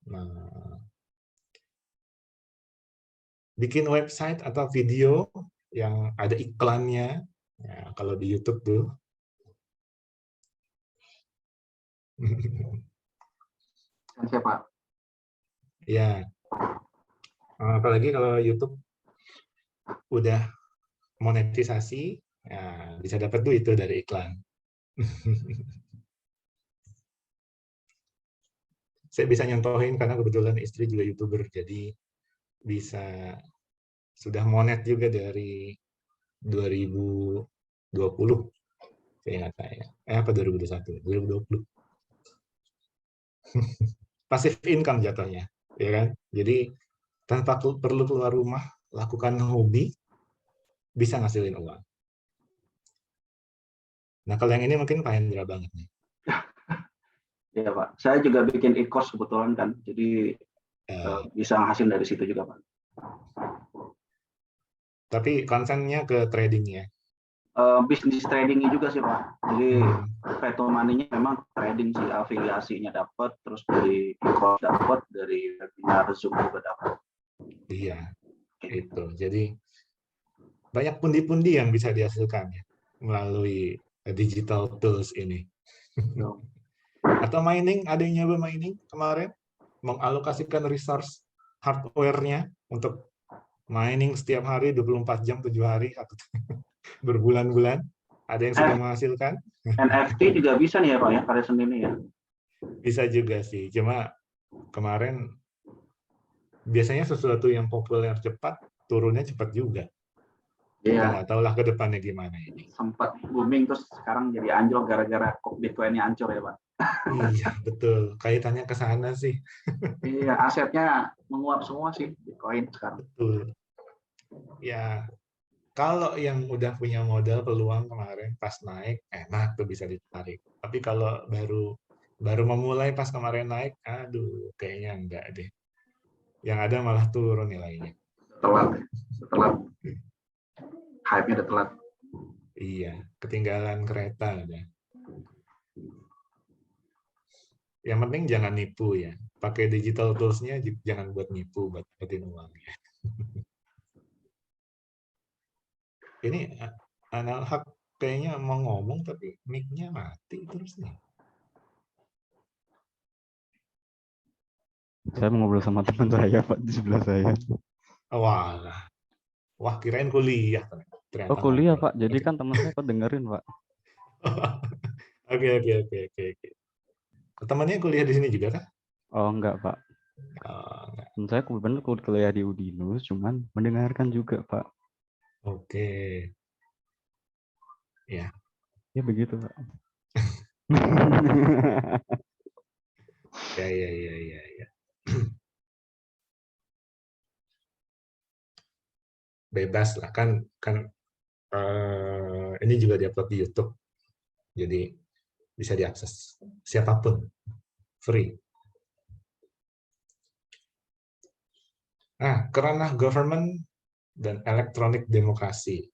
Nah, bikin website atau video yang ada iklannya, ya, kalau di YouTube tuh. Siapa? Ya, apalagi kalau YouTube udah monetisasi, ya, bisa dapat duit itu dari iklan. Saya bisa nyontohin karena kebetulan istri juga YouTuber, jadi bisa sudah monet juga dari 2020, saya ingat saya. Apa 2021? 2020. Passive income jatuhnya, ya kan? Jadi tanpa perlu keluar rumah, lakukan hobi, bisa ngasilin uang. Nah, kalau yang ini mungkin Pak Hendra banget nih. Ya Pak, saya juga bikin e-course kebetulan kan, jadi bisa hasil dari situ juga Pak. Tapi konsennya ke trading ya? Bisnis tradingnya juga sih Pak. Jadi Peto Money-nya memang trading sih, afiliasinya dapat, terus dari e-course dapat, dari webinar Zoom juga dapat. Iya, itu. Jadi banyak pundi-pundi yang bisa dihasilkan ya melalui digital tools ini. Atau mining, ada yang nyoba mining kemarin, mengalokasikan resource hardware-nya untuk mining setiap hari 24 jam 7 hari berbulan-bulan. Ada yang sudah menghasilkan. NFT juga bisa nih ya Pak ya, karya seni ini ya. Bisa juga sih, cuma kemarin biasanya sesuatu yang populer cepat, turunnya cepat juga. Kita nggak tahu lah ke depannya gimana ini. Sempat booming terus sekarang jadi anjlok gara-gara Bitcoin-nya hancur ya Pak. Iya, betul. Kaitannya ke sana sih. Iya, asetnya menguap semua sih Bitcoin sekarang. Betul. Ya, kalau yang udah punya modal peluang kemarin pas naik, enak tuh bisa ditarik. Tapi kalau baru memulai pas kemarin naik, aduh, kayaknya enggak deh. Yang ada malah turun nilainya. Telat. Hype-nya udah telat. Iya, ketinggalan kereta udah. Yang penting jangan nipu ya. Pakai digital tools-nya jangan buat nipu, buat dapetin uang ya. Ini Anal Haq kayaknya mau ngomong tapi mic-nya mati terus nih. Saya mau ngobrol sama teman saya Pak di sebelah saya. Wah, kirain kuliah ternyata. Oh kuliah Pak, jadi kan teman saya kok dengerin Pak. Oke. Temannya kuliah di sini juga kah? Oh enggak Pak. Enggak. Saya kebetulan kuliah di Udinus, cuman mendengarkan juga Pak. Oke. Ya. Ya begitu Pak. Ya. Bebas lah kan ini juga diupload di YouTube. Jadi bisa diakses siapapun. Free. Nah, kerana government dan elektronik demokrasi.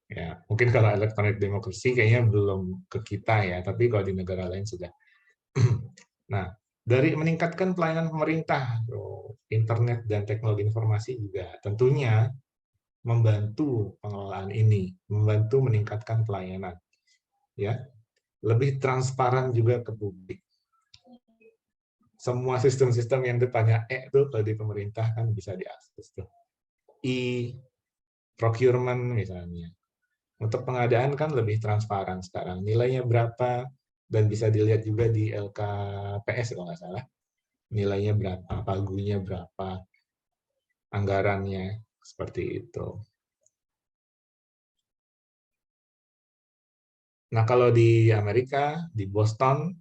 Ya, mungkin kalau elektronik demokrasi kayaknya belum ke kita ya, tapi kalau di negara lain sudah. Nah, dari meningkatkan pelayanan pemerintah, internet dan teknologi informasi juga tentunya membantu pengelolaan ini, membantu meningkatkan pelayanan. Ya, lebih transparan juga ke publik. Semua sistem-sistem yang depannya tuh kalau di pemerintah kan bisa diakses tuh. Procurement misalnya. Untuk pengadaan kan lebih transparan sekarang. Nilainya berapa dan bisa dilihat juga di LKPS kalau nggak salah. Nilainya berapa, pagunya berapa, anggarannya seperti itu. Nah, kalau di Amerika, di Boston,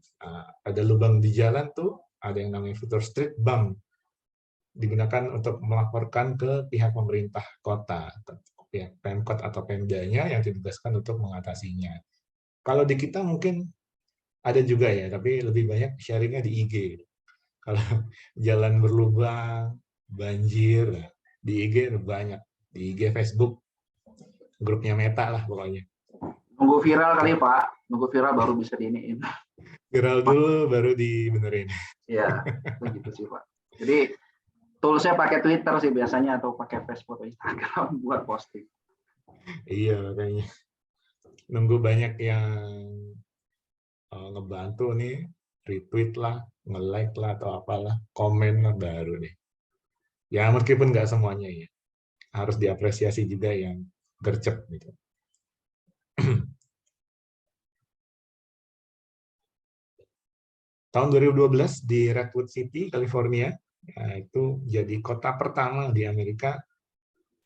ada lubang di jalan tuh, ada yang namanya Future Street Bump. Digunakan untuk melaporkan ke pihak pemerintah kota, pihak Pemkot atau Pemdanya yang ditugaskan untuk mengatasinya. Kalau di kita mungkin ada juga ya, tapi lebih banyak sharingnya di IG. Kalau jalan berlubang, banjir, Di IG banyak, di IG, Facebook, grupnya Meta lah pokoknya. Nunggu viral kali Pak, nunggu viral baru bisa diiniin. Viral dulu baru dibenerin. Iya, begitu sih Pak. Jadi toolsnya pakai Twitter sih biasanya atau pakai Facebook atau Instagram buat posting. Iya, makanya nunggu banyak yang ngebantu nih, retweet lah, nge-like lah atau apalah, komen lah baru deh. Ya meskipun nggak semuanya ya, harus diapresiasi juga yang gercep gitu. Tahun 2012 di Redwood City, California, itu jadi kota pertama di Amerika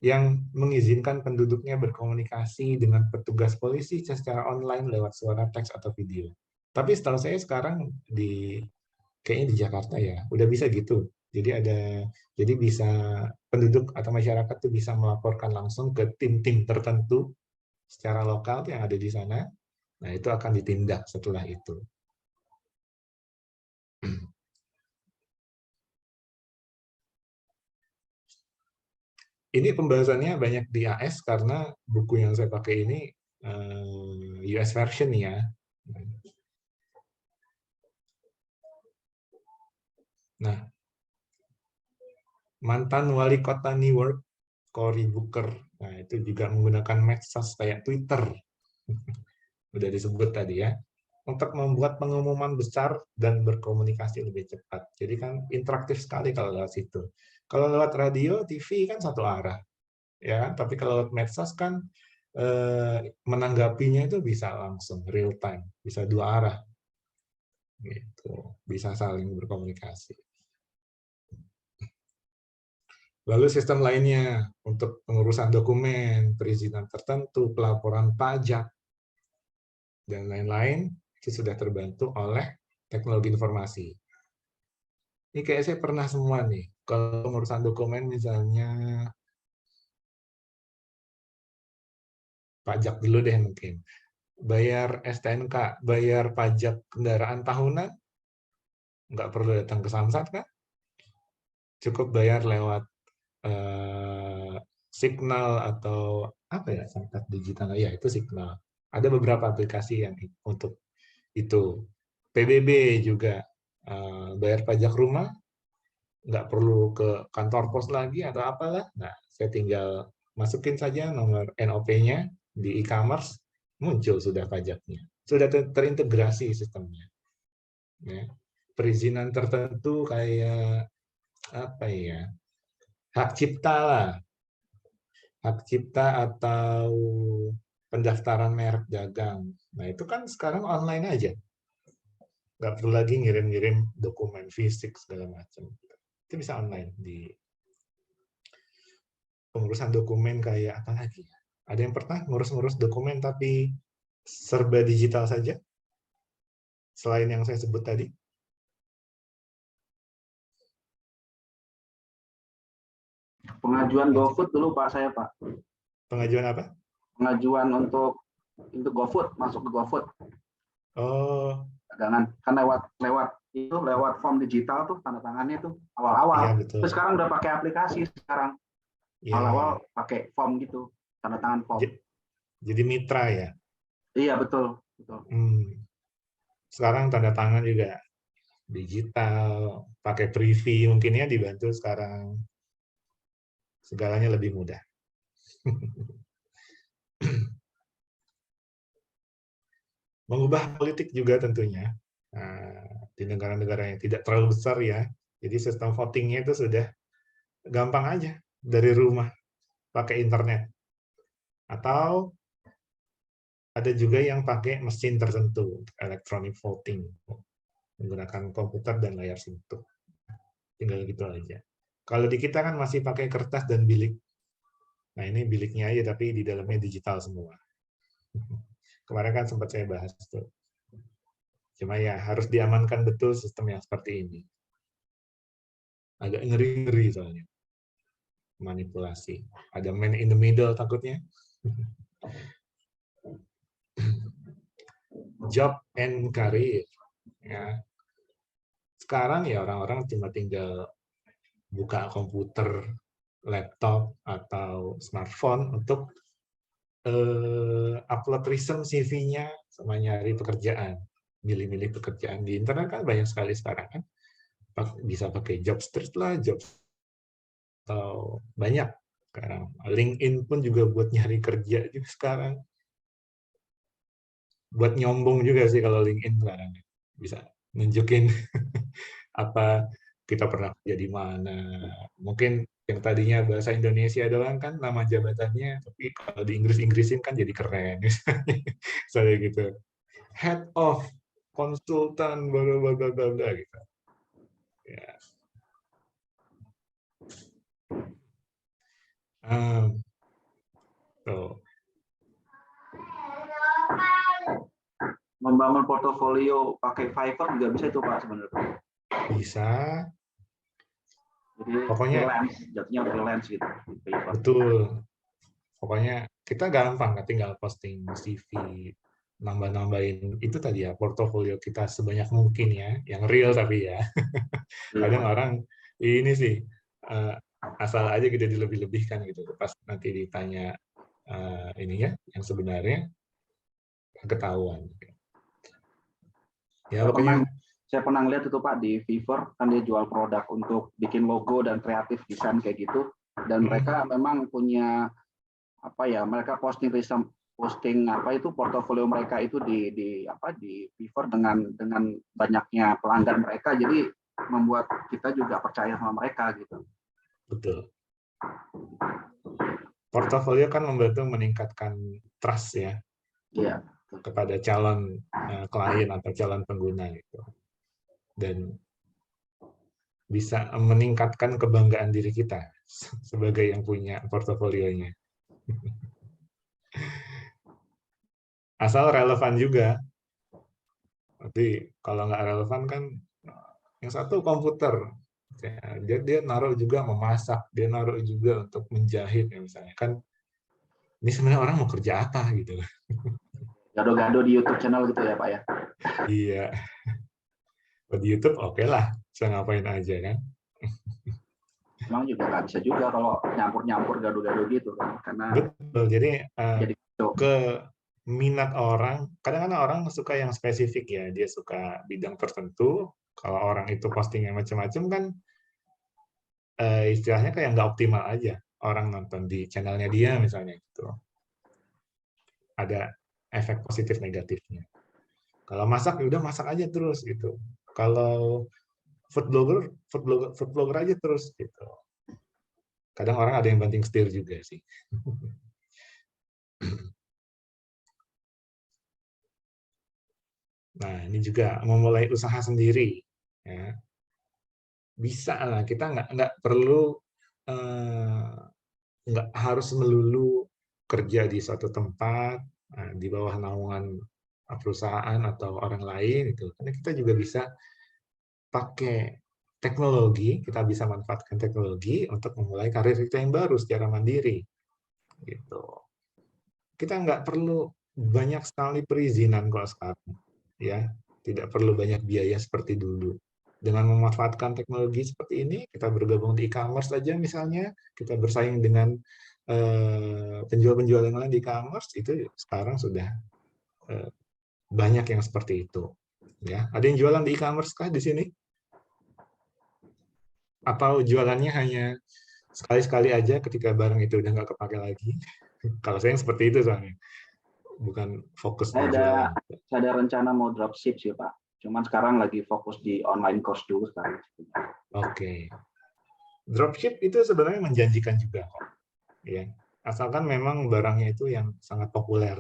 yang mengizinkan penduduknya berkomunikasi dengan petugas polisi secara online lewat suara, teks, atau video. Tapi setahu saya sekarang kayaknya di Jakarta ya, udah bisa gitu. Jadi bisa penduduk atau masyarakat tuh bisa melaporkan langsung ke tim-tim tertentu secara lokal yang ada di sana. Nah, itu akan ditindak setelah itu. Ini pembahasannya banyak di AS karena buku yang saya pakai ini US version ya. Nah, mantan wali kota Newark, Cory Booker, nah itu juga menggunakan medsos kayak Twitter, udah disebut tadi ya, untuk membuat pengumuman besar dan berkomunikasi lebih cepat. Jadi kan interaktif sekali kalau lewat situ. Kalau lewat radio, TV kan satu arah, ya. Tapi kalau lewat medsos kan menanggapinya itu bisa langsung real time, bisa dua arah, gitu. Bisa saling berkomunikasi. Lalu sistem lainnya untuk pengurusan dokumen, perizinan tertentu, pelaporan pajak, dan lain-lain itu sudah terbantu oleh teknologi informasi. Ini kayak saya pernah semua nih. Kalau pengurusan dokumen misalnya pajak dulu deh mungkin. Bayar STNK, bayar pajak kendaraan tahunan, nggak perlu datang ke Samsat kan? Cukup bayar lewat Signal atau apa ya, Samsat digital, ya itu Signal. Ada beberapa aplikasi yang untuk itu. PBB juga bayar pajak rumah, nggak perlu ke kantor pos lagi atau apalah. Nah, saya tinggal masukin saja nomor NOP-nya di e-commerce, muncul sudah pajaknya. Sudah terintegrasi sistemnya. Ya. Perizinan tertentu kayak apa ya, hak cipta lah. Hak cipta atau pendaftaran merek dagang. Nah, itu kan sekarang online aja. Nggak perlu lagi ngirim-ngirim dokumen fisik segala macam. Itu bisa online di pengurusan dokumen kayak apa lagi ya? Ada yang pernah ngurus-ngurus dokumen tapi serba digital saja? Selain yang saya sebut tadi? Pengajuan GoFood dulu Pak saya Pak. Pengajuan apa? Pengajuan untuk GoFood, masuk ke GoFood. Oh, Dagangan kan lewat form digital tuh tanda tangannya tuh awal-awal. iya betul. Terus sekarang udah pakai aplikasi sekarang. Ya. Awal-awal pakai form gitu, tanda tangan form. Jadi mitra ya? Iya betul. Sekarang tanda tangan juga digital, pakai privy mungkin ya, dibantu sekarang. Segalanya lebih mudah. Mengubah politik juga tentunya. Nah, di negara-negara yang tidak terlalu besar ya, jadi sistem votingnya itu sudah gampang aja dari rumah, pakai internet. Atau ada juga yang pakai mesin tertentu, electronic voting, menggunakan komputer dan layar sentuh. Tinggal gitu aja. Kalau di kita kan masih pakai kertas dan bilik. Nah, ini biliknya aja, tapi di dalamnya digital semua. Kemarin kan sempat saya bahas tuh. Cuma ya harus diamankan betul sistem yang seperti ini. Agak ngeri-ngeri soalnya. Manipulasi. Ada man in the middle takutnya. Job and career. Ya. Sekarang ya orang-orang cuma tinggal buka komputer, laptop atau smartphone untuk upload resume CV-nya sama nyari pekerjaan, milih-milih pekerjaan di internet kan banyak sekali sekarang kan, bisa pakai Jobstreet lah, atau banyak sekarang. LinkedIn pun juga buat nyari kerja juga sekarang. Buat nyombong juga sih kalau LinkedIn sekarang. Bisa nunjukin apa kita pernah kerja di mana. Mungkin yang tadinya bahasa Indonesia doang kan nama jabatannya, tapi kalau di Inggris-Inggrisin kan jadi keren. Misalnya gitu. Head of konsultan bla bla bla bla bla gitu. Ya. Tuh. Membangun portofolio pakai Fiverr juga bisa itu Pak sebenarnya. Bisa. Jadi Pokoknya freelance, jatuhnya freelance gitu. Fiverr. betul. Pokoknya kita gampang, tinggal posting CV, nambah-nambahin itu tadi ya, portofolio kita sebanyak mungkin ya, yang real tapi ya. Kadang orang ini sih asal aja gitu dilebih-lebihkan gitu. Pas nanti ditanya ininya yang sebenarnya ketahuan. Ya pokoknya Saya pernah lihat itu Pak di Fiverr kan dia jual produk untuk bikin logo dan kreatif desain kayak gitu, dan mereka memang punya apa ya, mereka posting portofolio mereka itu di Fiverr dengan banyaknya pelanggan mereka, jadi membuat kita juga percaya sama mereka gitu. betul. Portofolio kan membantu meningkatkan trust ya. Iya. Kepada calon klien atau calon pengguna gitu. Dan bisa meningkatkan kebanggaan diri kita sebagai yang punya portofolionya. Asal relevan juga. Tapi kalau nggak relevan kan, yang satu komputer, dia naruh juga memasak, dia naruh juga untuk menjahit ya misalnya kan. Ini sebenarnya orang mau kerja apa gitu. Gado-gado di YouTube channel gitu ya Pak ya. Iya. Di YouTube oke lah, bisa ngapain aja kan. Memang juga nggak bisa juga kalau nyampur-nyampur gado-gado gitu kan, karena betul. Jadi jadi ke minat orang, kadang-kadang orang suka yang spesifik ya, dia suka bidang tertentu. Kalau orang itu postingnya macam-macam kan istilahnya kayak nggak optimal aja orang nonton di channelnya dia misalnya gitu. Ada efek positif negatifnya. Kalau masak ya udah masak aja terus gitu. Kalau food blogger aja terus gitu. Kadang orang ada yang banting setir juga sih. Nah, ini juga memulai usaha sendiri. Ya. Bisa lah, kita nggak perlu, nggak harus melulu kerja di suatu tempat, di bawah naungan perusahaan atau orang lain, gitu. Karena kita juga bisa pakai teknologi, kita bisa manfaatkan teknologi untuk memulai karir kita yang baru secara mandiri. Gitu. Kita nggak perlu banyak sekali perizinan kalau sekarang. Ya, tidak perlu banyak biaya seperti dulu. Dengan memanfaatkan teknologi seperti ini, kita bergabung di e-commerce saja misalnya, kita bersaing dengan penjual-penjual yang lain di e-commerce, itu sekarang sudah banyak yang seperti itu. Ya, ada yang jualan di e-commerce kah di sini? Atau jualannya hanya sekali-sekali aja ketika barang itu udah nggak kepake lagi? Kalau saya yang seperti itu soalnya. Bukan fokus di jualan. Saya ada rencana mau dropship sih Pak. Cuman sekarang lagi fokus di online course dulu sekarang. Oke. Dropship itu sebenarnya menjanjikan juga kok. Ya. Asalkan memang barangnya itu yang sangat populer.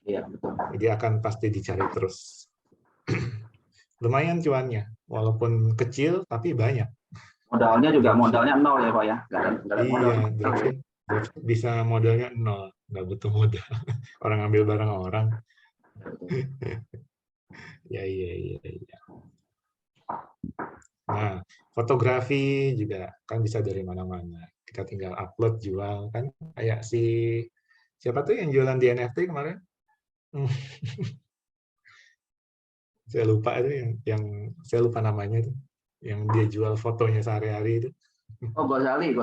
Iya, betul. Jadi akan pasti dicari terus. Lumayan cuannya, walaupun kecil tapi banyak. Modalnya juga modalnya nol ya Pak ya. Nggak ada modal. Iya, dropship bisa modalnya nol, nggak butuh modal. Orang ambil barang orang. Ya, iya. Nah, fotografi juga kan bisa dari mana-mana. Kita tinggal upload, jual kan. Kayak siapa tuh yang jualan di NFT kemarin? Saya lupa itu yang saya lupa namanya tuh. Yang dia jual fotonya sehari-hari itu. Oh, Gozali.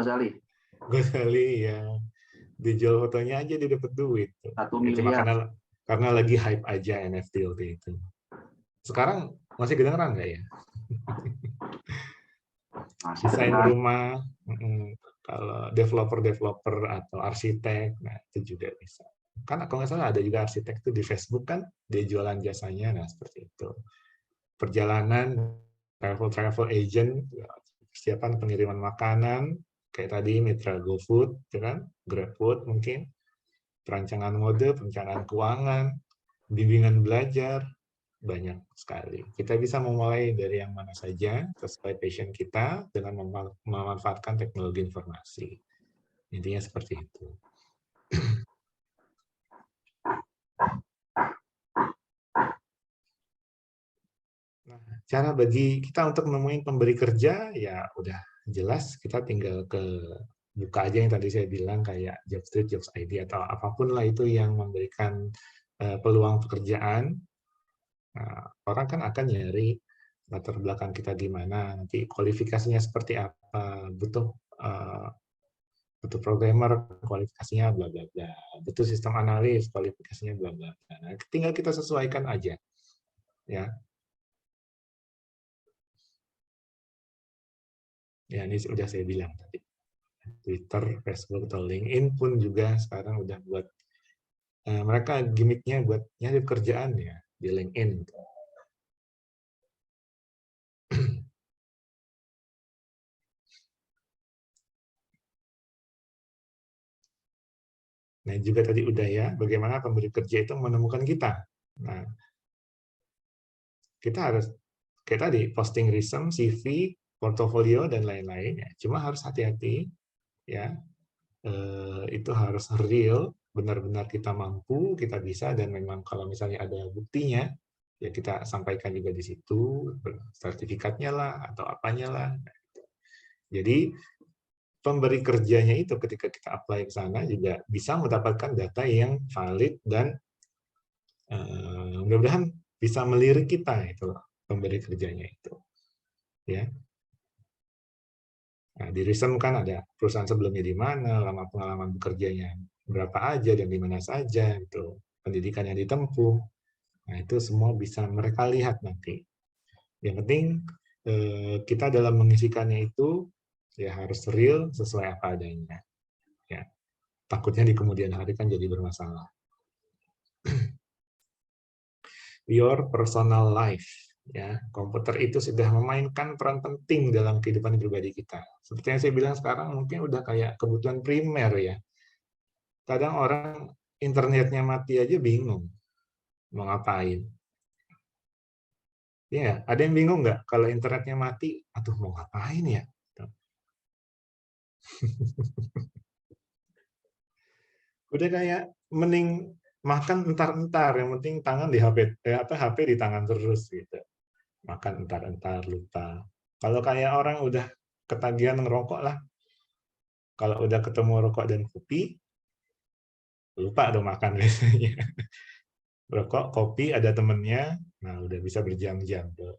Gozali ya dijual fotonya aja dia dapat duit. 1 Itu cuma miliar. karena lagi hype aja NFT waktu itu. Sekarang masih kedengeran nggak ya? Masih Desain kedengaran. rumah, kalau developer atau arsitek, nah itu juga bisa. Kan kalau nggak salah ada juga arsitek tuh di Facebook kan, dia jualan jasanya, nah seperti itu. Perjalanan, travel agent, persiapan pengiriman makanan, kayak tadi Mitra GoFood, ya kan? GrabFood mungkin, perancangan mode, perencanaan keuangan, bimbingan belajar, banyak sekali. Kita bisa memulai dari yang mana saja sesuai passion kita dengan memanfaatkan teknologi informasi. Intinya seperti itu. Nah, cara bagi kita untuk menemukan pemberi kerja ya udah jelas, kita tinggal buka aja yang tadi saya bilang kayak Jobstreet, Jobs ID atau apapun lah itu yang memberikan peluang pekerjaan. Nah, orang kan akan nyari latar belakang kita gimana, nanti kualifikasinya seperti apa, butuh programmer, kualifikasinya bla bla bla, butuh sistem analis, kualifikasinya bla bla bla. Nah, tinggal kita sesuaikan aja, ya. Ya ini sudah saya bilang tadi. Twitter, Facebook, atau LinkedIn pun juga sekarang udah buat mereka gimmicknya buat nyari pekerjaan ya di LinkedIn. Nah, juga tadi udah ya, bagaimana pemberi kerja itu menemukan kita. Nah, kita harus, kayak tadi, posting resume, CV, portofolio, dan lain-lain. Ya. Cuma harus hati-hati, ya. Itu harus real, benar-benar kita mampu, kita bisa, dan memang kalau misalnya ada buktinya, ya kita sampaikan juga di situ, sertifikatnya lah, atau apanya lah. Jadi, pemberi kerjanya itu ketika kita apply ke sana juga bisa mendapatkan data yang valid dan mudah-mudahan bisa melirik kita itu pemberi kerjanya itu, ya. Nah, di resume kan ada perusahaan sebelumnya di mana, lama pengalaman bekerjanya berapa aja dan di mana saja, itu pendidikan yang ditempuh. Nah, itu semua bisa mereka lihat nanti. Yang penting kita dalam mengisikannya itu ya harus real sesuai apa adanya. Ya. Takutnya di kemudian hari kan jadi bermasalah. Your personal life, ya, komputer itu sudah memainkan peran penting dalam kehidupan pribadi kita. Seperti yang saya bilang sekarang mungkin udah kayak kebutuhan primer ya. Kadang orang internetnya mati aja bingung mau ngapain. Ya, ada yang bingung nggak kalau internetnya mati, aduh mau ngapain ya? Udah kayak mending makan entar-entar, yang penting tangan di HP, HP di tangan terus gitu. Makan entar-entar lupa. Kalau kayak orang udah ketagihan ngerokok lah, kalau udah ketemu rokok dan kopi, lupa dong makan biasanya. Rokok, kopi, ada temennya, nah udah bisa berjam-jam tuh.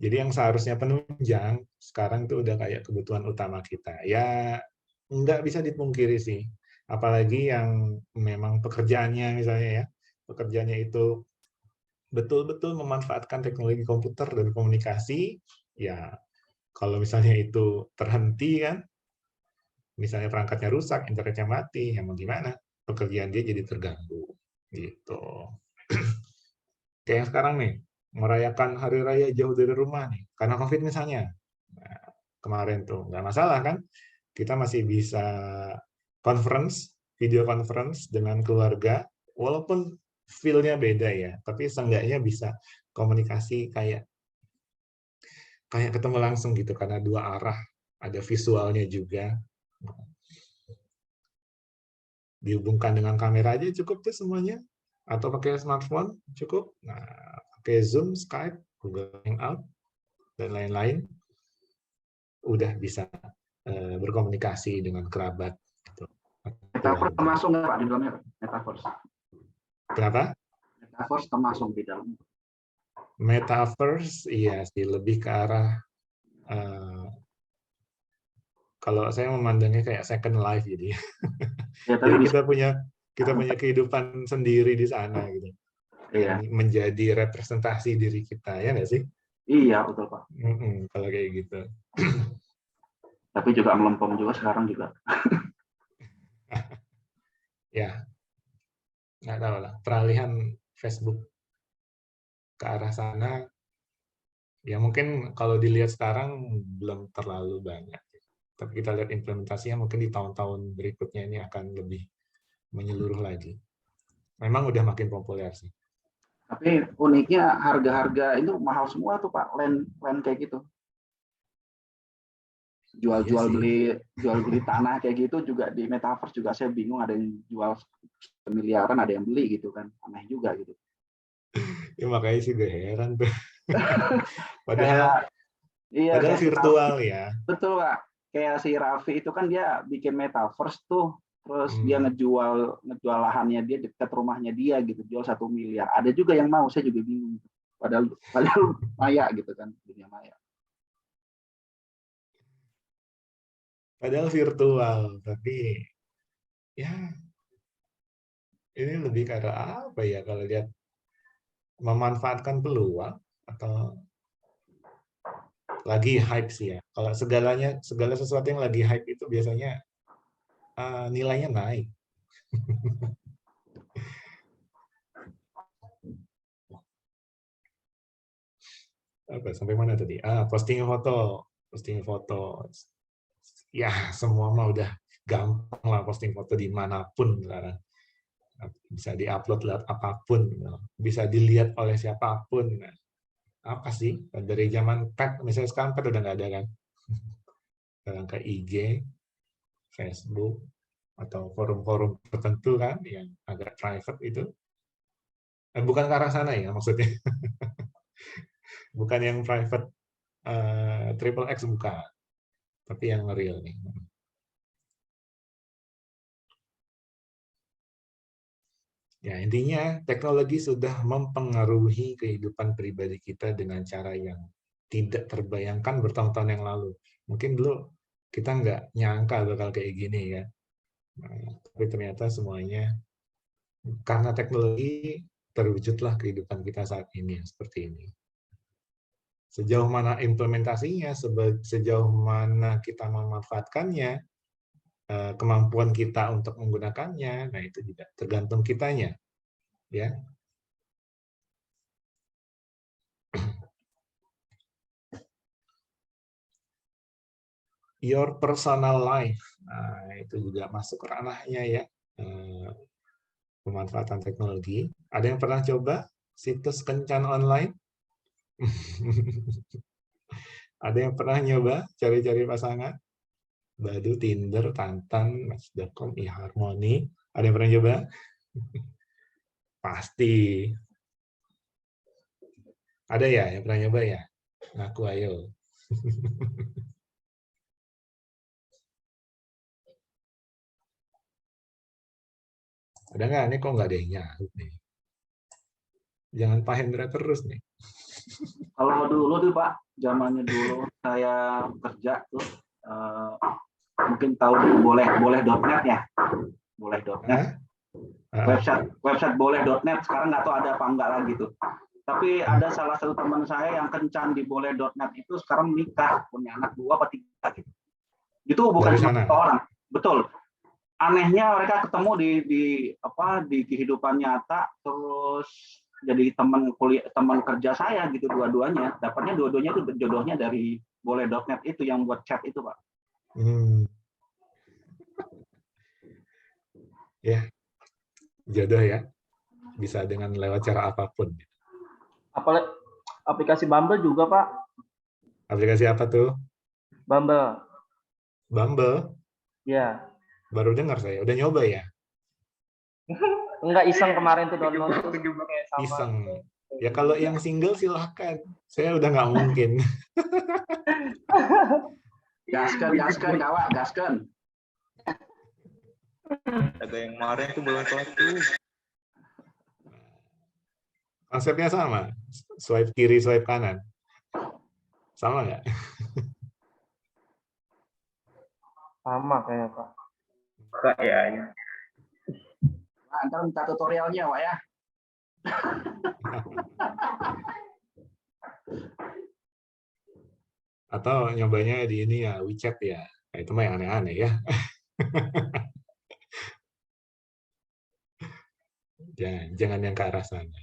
Jadi yang seharusnya penunjang, sekarang itu udah kayak kebutuhan utama kita. Ya, nggak bisa dipungkiri sih. Apalagi yang memang pekerjaannya misalnya ya, pekerjaannya itu betul-betul memanfaatkan teknologi komputer dan komunikasi, ya kalau misalnya itu terhenti kan, misalnya perangkatnya rusak, internetnya mati, ya mau gimana? Pekerjaan dia jadi terganggu. Gitu. Kayak yang sekarang nih, merayakan hari raya jauh dari rumah nih, karena COVID misalnya. Nah, kemarin tuh, nggak masalah kan? Kita masih bisa conference, video conference dengan keluarga, walaupun feel-nya beda ya, tapi seenggaknya bisa komunikasi kayak ketemu langsung gitu, karena dua arah, ada visualnya juga. Dihubungkan dengan kamera aja cukup tuh semuanya, atau pakai smartphone cukup. Nah, pakai Zoom, Skype, Google Hangout, dan lain-lain, udah bisa berkomunikasi dengan kerabat. Gitu. Metaverse termasuk nggak Pak di dalamnya? Metaverse. Kenapa? Metaverse termasuk di dalam. Metaverse, iya sih, lebih ke arah kalau saya memandangnya kayak second life jadi. Ya, tapi Jadi bisa. kita punya kehidupan sendiri di sana gitu. Iya, Yang menjadi representasi diri kita, ya nggak sih? iya betul Pak. Kalau kayak gitu. Tapi juga melempem juga sekarang juga. Ya, nggak tahu lah. Peralihan Facebook ke arah sana, ya mungkin kalau dilihat sekarang belum terlalu banyak. Tapi kita lihat implementasinya mungkin di tahun-tahun berikutnya ini akan lebih menyeluruh lagi. Memang udah makin populer sih. Tapi uniknya harga-harga itu mahal semua tuh Pak, land kayak gitu. Iya Jual sih. beli tanah kayak gitu juga di metaverse juga saya bingung, ada yang jual miliaran, ada yang beli gitu kan. Aneh juga gitu. Ya makanya sih gue heran tuh. Padahal Kayak iya padahal kayak si Raffi. virtual ya. Betul Pak. Kayak si Raffi itu kan dia bikin metaverse tuh, terus dia Hmm. ngejual lahannya dia dekat rumahnya dia gitu, jual 1 miliar. Ada juga yang mau, saya juga bingung. Padahal maya gitu kan, dunia maya. Padahal virtual, tapi ya ini lebih ke arah apa ya kalau lihat memanfaatkan peluang atau lagi hype sih ya. Kalau segala sesuatu yang lagi hype itu biasanya nilainya naik. Apa sampai mana tadi? Posting foto. Ya semua mah udah gampang lah posting foto dimanapun sekarang. Bisa diupload lewat apapun, bisa dilihat oleh siapapun. Nah, apa sih dari zaman pet, misalnya sekarang pet udah nggak ada kan? Sekarang ke IG, Facebook, atau forum-forum tertentu kan yang agak private itu. Bukan ke arah sana ya maksudnya. Bukan yang private triple X bukan, tapi yang real nih. Ya, intinya teknologi sudah mempengaruhi kehidupan pribadi kita dengan cara yang tidak terbayangkan bertahun-tahun yang lalu. Mungkin dulu kita nggak nyangka bakal kayak gini ya. Nah, tapi ternyata semuanya karena teknologi terwujudlah kehidupan kita saat ini seperti ini. Sejauh mana implementasinya, sejauh mana kita memanfaatkannya, kemampuan kita untuk menggunakannya, nah itu juga tergantung kitanya, ya. Your personal life, nah itu juga masuk ranahnya ya, pemanfaatan teknologi. Ada yang pernah coba situs kencan online? Ada yang pernah nyoba cari-cari pasangan? Badoo, Tinder, Tantan, Match.com, eHarmony. Ada yang pernah nyoba? Pasti. Ada ya yang pernah nyoba ya? Ngaku ayo. Ada nggak? Ini kok nggak ada yang nyaut nih? Jangan Pak Hendra terus nih. Kalau dulu tuh Pak, zamannya dulu saya kerja tuh, mungkin tahu boleh.net ya, boleh.net. Website boleh.net sekarang nggak tahu ada apa enggak lagi tuh. Tapi ada salah satu teman saya yang kencan di boleh.net itu sekarang nikah, punya anak 2 atau 3 gitu. Itu bukan Dari cuma sana. satu orang, betul. Anehnya mereka ketemu di kehidupan nyata, terus jadi teman kuliah, teman kerja saya gitu, dua-duanya. Dapatnya dua-duanya itu jodohnya dari boleh.net itu yang buat chat itu Pak. Ya, jodoh ya. Bisa dengan lewat cara apapun. Apalagi aplikasi Bumble juga Pak. Aplikasi apa tuh? Bumble. Bumble? Ya. Baru dengar saya. Udah nyoba ya? Enggak, iseng kemarin tuh download juga kayak sama. Iseng. Ya kalau yang single silahkan. Saya udah nggak mungkin. Gaskan kawan, gaskan. Ada yang kemarin tuh belum tuh. Konsepnya sama. Swipe kiri, swipe kanan. Sama nggak? Sama kayaknya Pak. Kayaknya. Nah, ntar minta tutorialnya, Pak ya. Atau nyobanya di ini ya, WeChat ya. Nah, itu mah yang aneh-aneh ya. Jangan yang ke arah sana.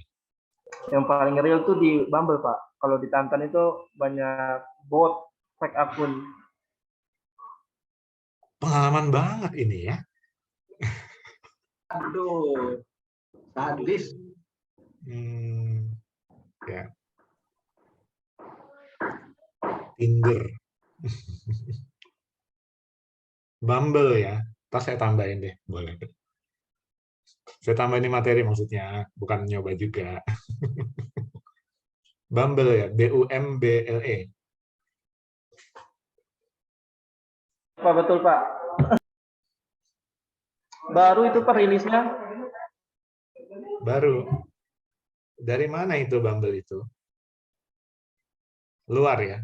Yang paling real tuh di Bumble Pak. Kalau di Tantan itu banyak bot, fake akun. Pengalaman banget ini ya. Aduh, sadis. Ya. Tinder. Bumble ya. Ntar saya tambahin deh, boleh. Saya tambahin ini materi maksudnya, bukan nyoba juga. Bumble ya, BUMBLE. Pak betul Pak. Baru itu Pak rilisnya. Baru. Dari mana itu Bumble itu? Luar ya?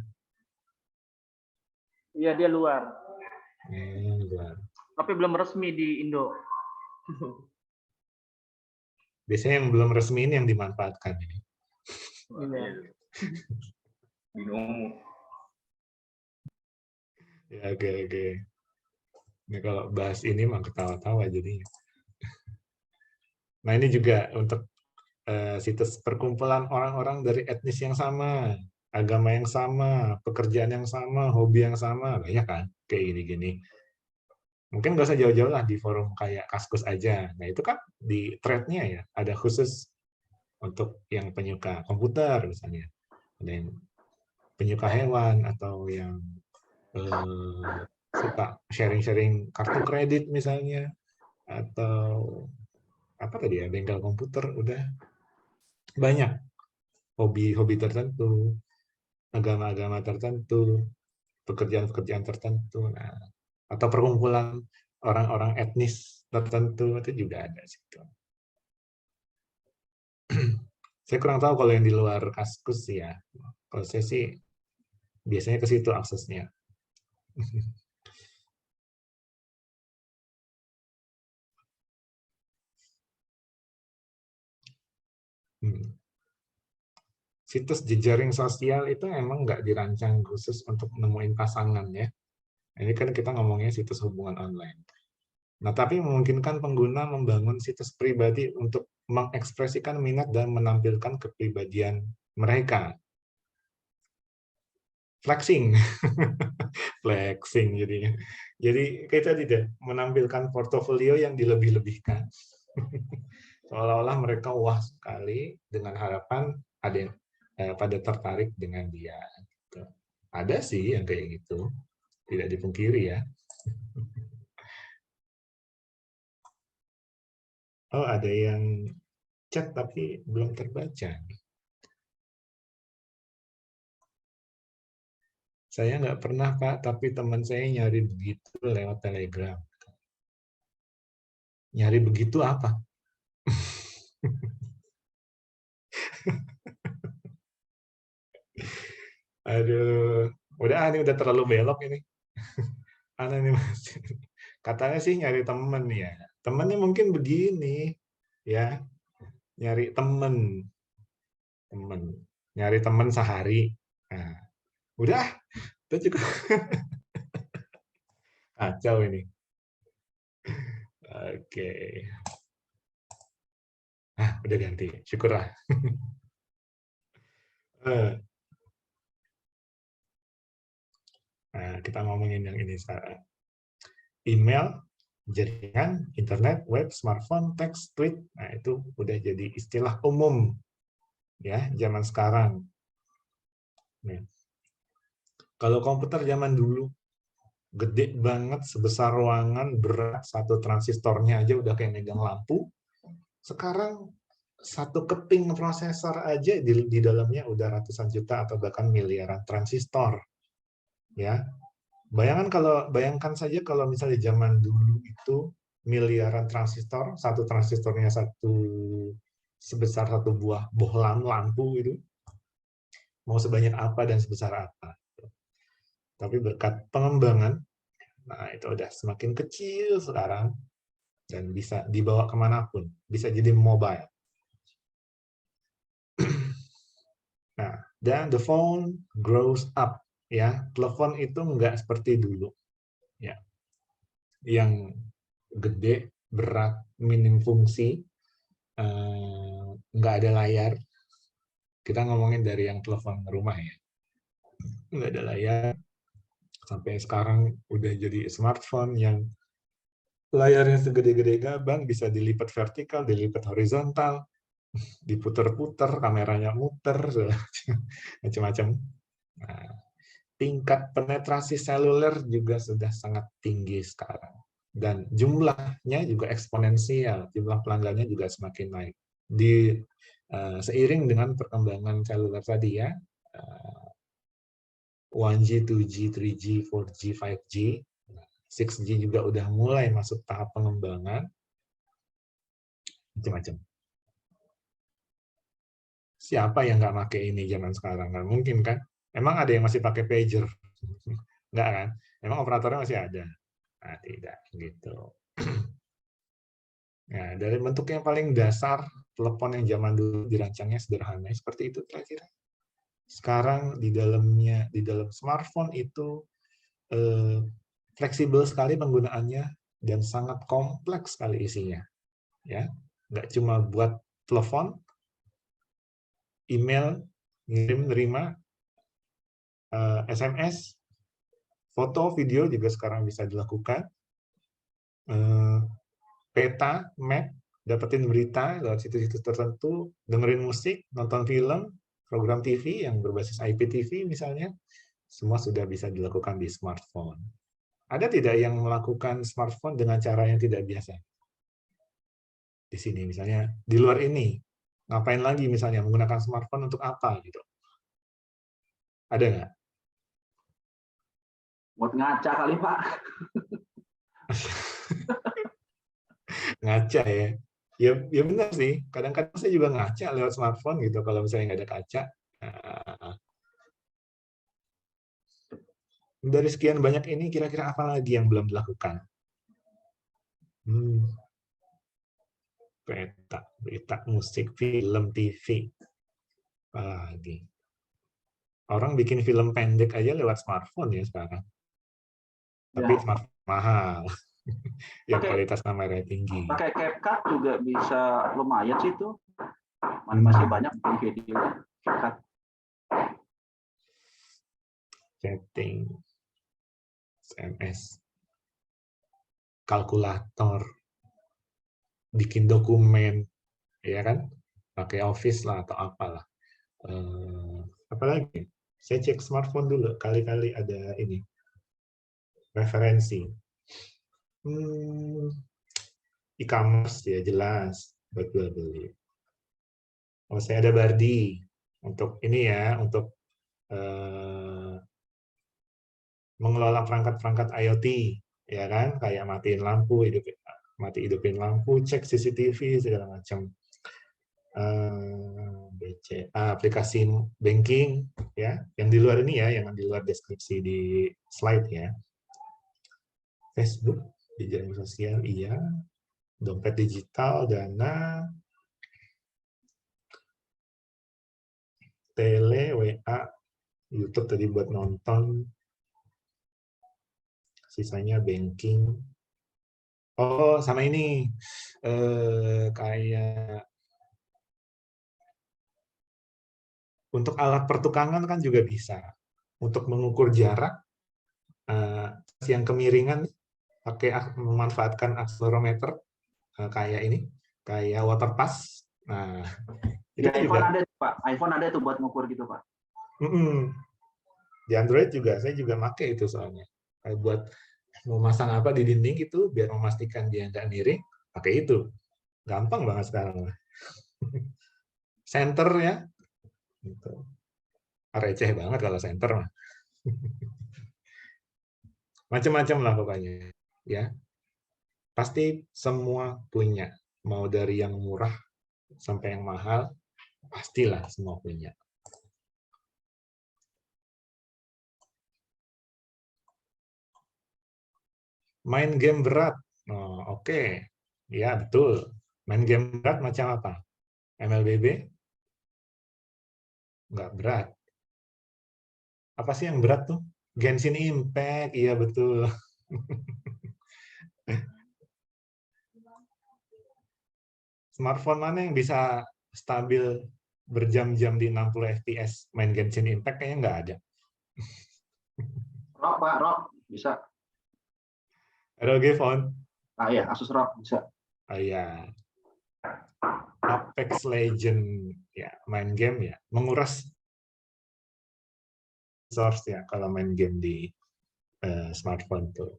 Iya dia luar. Luar. Tapi belum resmi di Indo. Biasanya yang belum resmi ini yang dimanfaatkan ini. Iya. Bingung. Ya, oke. Ini kalau bahas ini mah ketawa-tawa jadinya. Nah ini juga untuk situs perkumpulan orang-orang dari etnis yang sama, agama yang sama, pekerjaan yang sama, hobi yang sama, banyak kan kayak gini-gini. Mungkin nggak usah jauh-jauh lah di forum kayak Kaskus aja. Nah itu kan di thread-nya ya ada khusus untuk yang penyuka komputer misalnya, ada yang penyuka hewan atau yang suka sharing-sharing kartu kredit misalnya, atau apa tadi ya, bengkel komputer, udah banyak hobi-hobi tertentu, agama-agama tertentu, pekerjaan-pekerjaan tertentu, nah, atau perkumpulan orang-orang etnis tertentu itu juga ada situ. Saya kurang tahu kalau yang di luar Kaskus ya. Kalau saya sih biasanya ke situ aksesnya. Situs jejaring sosial itu emang nggak dirancang khusus untuk nemuin pasangan ya. Ini kan kita ngomongnya situs hubungan online. Nah, tapi memungkinkan pengguna membangun situs pribadi untuk mengekspresikan minat dan menampilkan kepribadian mereka. Flexing. Flexing jadinya. Jadi kita tidak menampilkan portofolio yang dilebih-lebihkan. Seolah-olah mereka wah sekali dengan harapan ada yang pada tertarik dengan dia. Gitu. Ada sih yang kayak gitu. Tidak dipungkiri ya. Oh, ada yang chat tapi belum terbaca. Saya nggak pernah, Pak, tapi teman saya nyari begitu lewat Telegram. Nyari begitu apa? Aduh, ini udah terlalu belok ini. Aneh nih, Mas. Katanya sih nyari temen ya. Temennya mungkin begini, ya. Nyari temen. Nyari temen sehari. Nah, udah, itu juga kacau ini. Oke. Udah ganti. Syukurlah. Nah, kita ngomongin yang ini sekarang. Email, jaringan, internet, web, smartphone, teks, tweet. Nah, itu udah jadi istilah umum ya zaman sekarang. Nah, kalau komputer zaman dulu gede banget, sebesar ruangan, berat, satu transistornya aja udah kayak megang lampu. Sekarang satu keping prosesor aja di dalamnya udah ratusan juta atau bahkan miliaran transistor. Ya. Bayangkan saja kalau misalnya zaman dulu itu miliaran transistor, satu transistornya sebesar satu buah bohlam lampu itu, mau sebanyak apa dan sebesar apa. Tapi berkat pengembangan Nah, itu udah semakin kecil sekarang dan bisa dibawa kemanapun, bisa jadi mobile. Nah, dan the phone grows up, ya. Telepon itu nggak seperti dulu, ya. Yang gede, berat, minim fungsi, nggak ada layar. Kita ngomongin dari yang telepon rumah ya, nggak ada layar. Sampai sekarang udah jadi smartphone yang layarnya segede-gede gaban, bisa dilipat vertikal, dilipat horizontal, diputer-puter, kameranya muter, macam-macam. Nah, tingkat penetrasi seluler juga sudah sangat tinggi sekarang. Dan jumlahnya juga eksponensial, jumlah pelanggannya juga semakin naik. Seiring dengan perkembangan seluler tadi ya, 1G, 2G, 3G, 4G, 5G, 6G juga udah mulai masuk tahap pengembangan, macam-macam. Siapa yang nggak pakai ini zaman sekarang? Nggak mungkin kan? Emang ada yang masih pakai pager? Nggak kan? Emang operatornya masih ada? Nah, tidak gitu. Nah, dari bentuk yang paling dasar, telepon yang zaman dulu dirancangnya sederhana seperti itu kira-kira. Sekarang di dalam smartphone itu fleksibel sekali penggunaannya dan sangat kompleks sekali isinya. Ya, nggak cuma buat telepon, email, ngirim, nerima, SMS, foto, video juga sekarang bisa dilakukan. Peta, map, dapetin berita lewat situs-situs tertentu, dengerin musik, nonton film, program TV yang berbasis IPTV misalnya, semua sudah bisa dilakukan di smartphone. Ada tidak yang melakukan smartphone dengan cara yang tidak biasa? Di sini misalnya, di luar ini, ngapain lagi misalnya menggunakan smartphone untuk apa gitu? Ada nggak? Buat ngaca kali, Pak. Ngaca ya. Ya benar sih. Kadang-kadang saya juga ngaca lewat smartphone gitu kalau misalnya nggak ada kaca. Nah, dari sekian banyak ini kira-kira apa lagi yang belum dilakukan? Peta, berita, musik, film, TV. Apalagi. Orang bikin film pendek aja lewat smartphone ya sekarang. Tapi Ya. smartphone mahal. Yang Pakai kualitas kameranya tinggi. pakai CapCut juga bisa lumayan sih itu. Masih banyak di video CapCut. Chatting, SMS, kalkulator, bikin dokumen, ya kan? Pakai Office lah atau apalah. Apalagi? Saya cek smartphone dulu, kali-kali ada ini referensi. E-commerce ya jelas buat jual beli. Oh, saya ada Bardi untuk ini ya, untuk mengelola perangkat-perangkat IoT, ya kan? Kayak matiin lampu, hidupin lampu, cek CCTV segala macam. BCA, aplikasi banking ya, yang di luar ini ya, yang di luar deskripsi di slide ya. Facebook, jejaring sosial, iya. Dompet digital, Dana, tele, WA, YouTube tadi buat nonton, sisanya banking. Oh, sama ini kayak untuk alat pertukangan kan juga bisa. Untuk mengukur jarak, yang kemiringan pakai memanfaatkan akselerometer kayak ini, kayak waterpass. Nah, itu Di iPhone juga ada Pak. iPhone ada tuh buat ngukur gitu Pak. Di Android juga saya juga pakai itu soalnya. Kayak buat memasang apa di dinding itu biar memastikan dia nggak miring, pakai itu. Gampang banget sekarang. Center ya. Gitu. Receh banget kalau center mah. Macam-macam lah pokoknya. Ya. Pasti semua punya. Mau dari yang murah sampai yang mahal, pastilah semua punya. Main game berat. Oh, oke. Ya, betul. Main game berat macam apa? MLBB? Nggak berat. Apa sih yang berat tuh? Genshin Impact, iya betul. Smartphone mana yang bisa stabil berjam-jam di 60 fps main Genshin Impact? Kayaknya nggak ada. ROG Pak, ROG bisa. ROG Phone? Ya, Asus ROG bisa. Oh iya. Apex Legend, ya main game ya. Menguras resource ya kalau main game di smartphone tuh.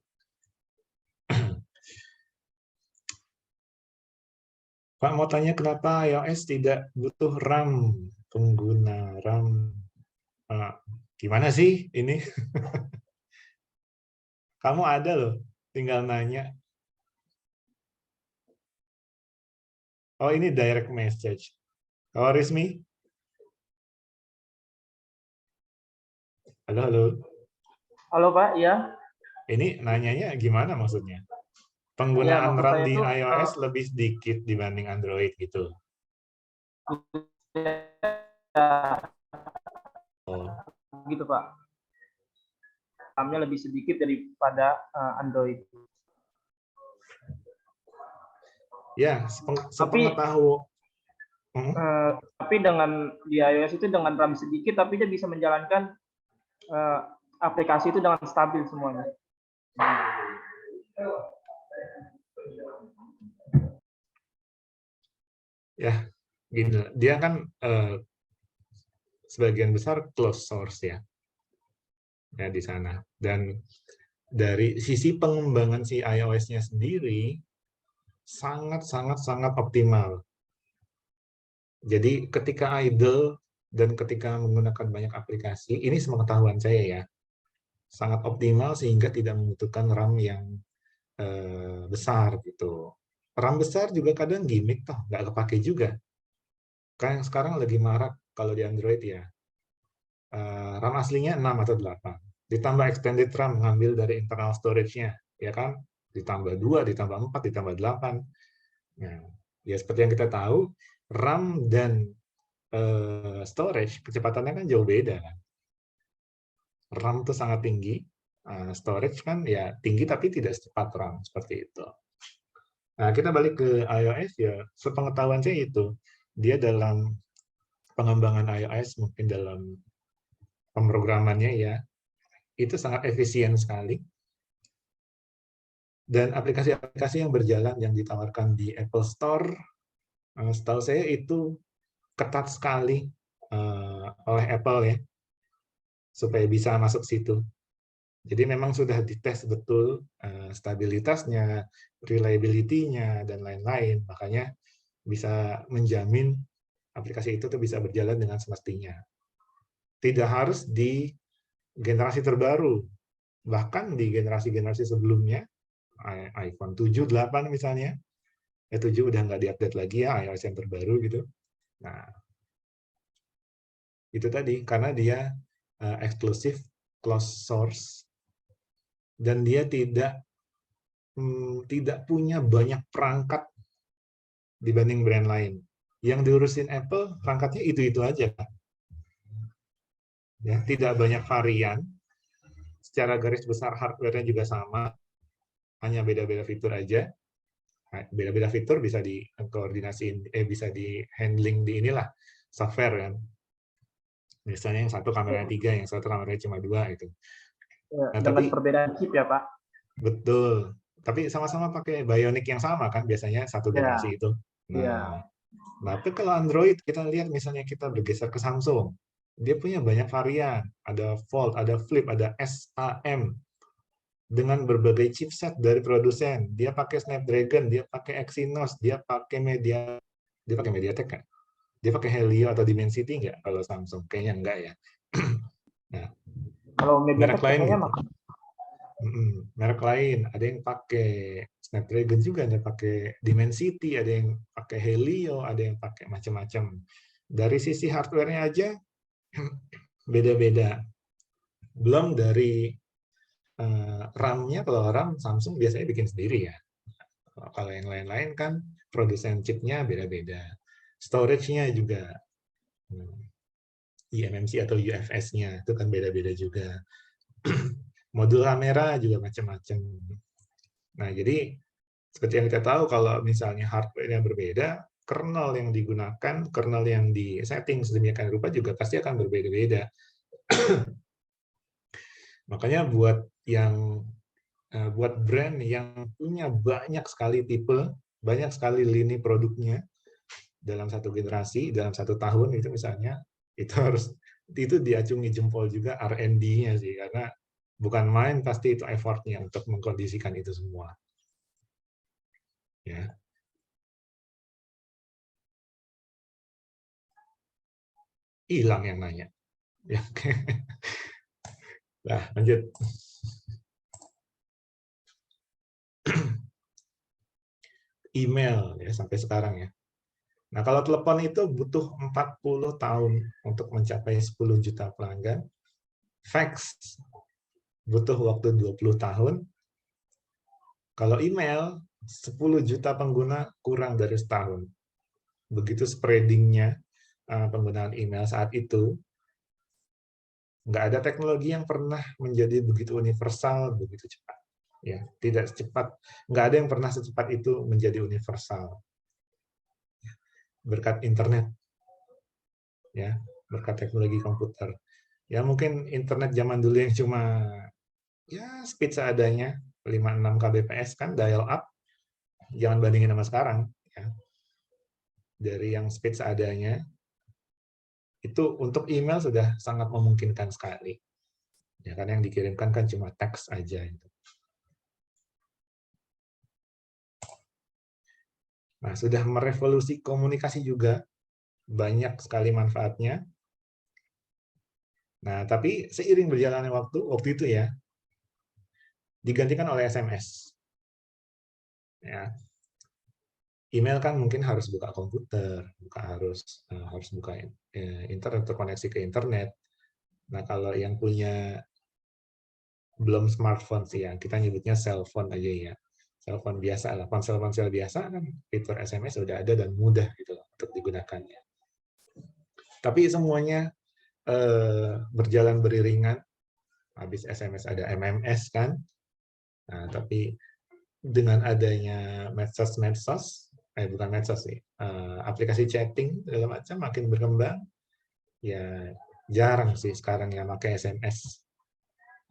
Pak mau tanya kenapa iOS tidak butuh RAM? Pengguna RAM. Gimana sih ini? Kamu ada loh, tinggal nanya. Oh ini direct message. Oh Rizmi? Halo, halo. Halo Pak, ya. Ini nanyanya gimana maksudnya? Ya, Penggunaan maksud RAM saya di itu iOS lebih sedikit dibanding Android gitu. Oh. gitu Pak. RAM-nya lebih sedikit daripada Android. Ya, sepengetahuan. Tapi dengan di iOS itu dengan RAM sedikit, tapi dia bisa menjalankan aplikasi itu dengan stabil semuanya. Ya, gini, dia kan sebagian besar closed source ya di sana. Dan dari sisi pengembangan si iOS-nya sendiri sangat optimal. Jadi ketika idle dan ketika menggunakan banyak aplikasi, ini sepengetahuan saya ya, sangat optimal sehingga tidak membutuhkan RAM yang besar gitu. RAM besar juga kadang gimmick toh, nggak kepake juga. Kan yang sekarang lagi marak kalau di Android ya, RAM aslinya 6 atau 8. Ditambah extended RAM, ngambil dari internal storage-nya, ya kan? Ditambah 2, ditambah 4, ditambah 8. Nah, ya seperti yang kita tahu, RAM dan storage, kecepatannya kan jauh beda kan. RAM itu sangat tinggi, storage kan ya tinggi tapi tidak secepat RAM, seperti itu. Nah, kita balik ke iOS ya, sepengetahuan saya itu, dia dalam pengembangan iOS mungkin dalam pemrogramannya ya, itu sangat efisien sekali. Dan aplikasi-aplikasi yang berjalan yang ditawarkan di Apple Store, setahu saya itu ketat sekali oleh Apple ya, supaya bisa masuk situ. Jadi memang sudah dites betul stabilitasnya, reliability-nya, dan lain-lain. Makanya bisa menjamin aplikasi itu tuh bisa berjalan dengan semestinya. Tidak harus di generasi terbaru. Bahkan di generasi-generasi sebelumnya, iPhone 7, 8 misalnya, 7 udah nggak diupdate lagi ya, iOS yang terbaru gitu. Nah, itu tadi, karena dia eksklusif, closed source, dan dia tidak punya banyak perangkat dibanding brand lain. Yang diurusin Apple, perangkatnya itu-itu aja. Ya, tidak banyak varian. Secara garis besar hardware-nya juga sama, hanya beda-beda fitur aja. Beda-beda fitur bisa dikoordinasiin, bisa di handling di inilah software kan. Misalnya yang satu kameranya 3, yang satu kameranya cuma 2 itu. Nah, dengan perbedaan chip ya Pak. Betul. Tapi sama-sama pakai Bionic yang sama kan biasanya satu generasi itu. Nah, tapi kalau Android kita lihat misalnya kita bergeser ke Samsung, dia punya banyak varian, ada Fold, ada Flip, ada SAM dengan berbagai chipset dari produsen. Dia pakai Snapdragon, dia pakai Exynos, dia pakai MediaTek kan? Dia pakai Helio atau Dimensity nggak kalau Samsung? Kayaknya enggak ya. Nah, kalau MediaTek merek lain gitu. Merek lain, ada yang pakai Snapdragon juga, ada yang pakai Dimensity, ada yang pakai Helio, ada yang pakai macam-macam. Dari sisi hardware-nya aja beda-beda. Belum dari RAM-nya kalau RAM Samsung biasanya bikin sendiri ya. Kalau yang lain-lain kan produsen chipnya beda-beda. Storage-nya juga eMMC atau UFS-nya itu kan beda-beda juga. Modul kamera juga macam-macam. Nah, jadi seperti yang kita tahu kalau misalnya hardware-nya berbeda, kernel yang digunakan, kernel yang di setting sedemikian rupa juga pasti akan berbeda-beda. Makanya buat brand yang punya banyak sekali tipe, banyak sekali lini produknya dalam satu generasi, dalam 1 tahun itu misalnya, itu diacungi jempol juga R&D-nya sih, karena bukan main pasti itu effort-nya untuk mengkondisikan itu semua. Ya. Hilang yang nanya. Ya, oke. Nah, lanjut. Email ya sampai sekarang ya. Nah, kalau telepon itu butuh 40 tahun untuk mencapai 10 juta pelanggan. Fax butuh waktu 20 tahun. Kalau email 10 juta pengguna kurang dari setahun. Begitu spreading-nya penggunaan email saat itu. Nggak ada teknologi yang pernah menjadi begitu universal, begitu cepat. Ya, tidak secepat, nggak ada yang pernah secepat itu menjadi universal. Berkat internet, ya, berkat teknologi komputer. Ya mungkin internet zaman dulu yang cuma ya speed seadanya 5-6 kbps kan dial up, jangan bandingin sama sekarang. Ya. Dari yang speed seadanya itu untuk email sudah sangat memungkinkan sekali. Ya, karena yang dikirimkan kan cuma teks aja. Nah, sudah merevolusi komunikasi juga, banyak sekali manfaatnya. Nah, tapi seiring berjalannya waktu itu ya, digantikan oleh SMS. Ya. Email kan mungkin harus buka komputer, harus buka internet, terkoneksi ke internet. Nah, kalau yang punya belum smartphone sih ya, kita nyebutnya cellphone aja ya. Cellphone biasa lah, ponsel-ponsel biasa kan fitur SMS sudah ada dan mudah gitu loh untuk digunakannya. Tapi semuanya berjalan beriringan. Habis SMS ada MMS kan. Nah, tapi dengan adanya medsos, bukan medsos sih, aplikasi chatting segala macam makin berkembang, ya jarang sih sekarang yang pakai SMS.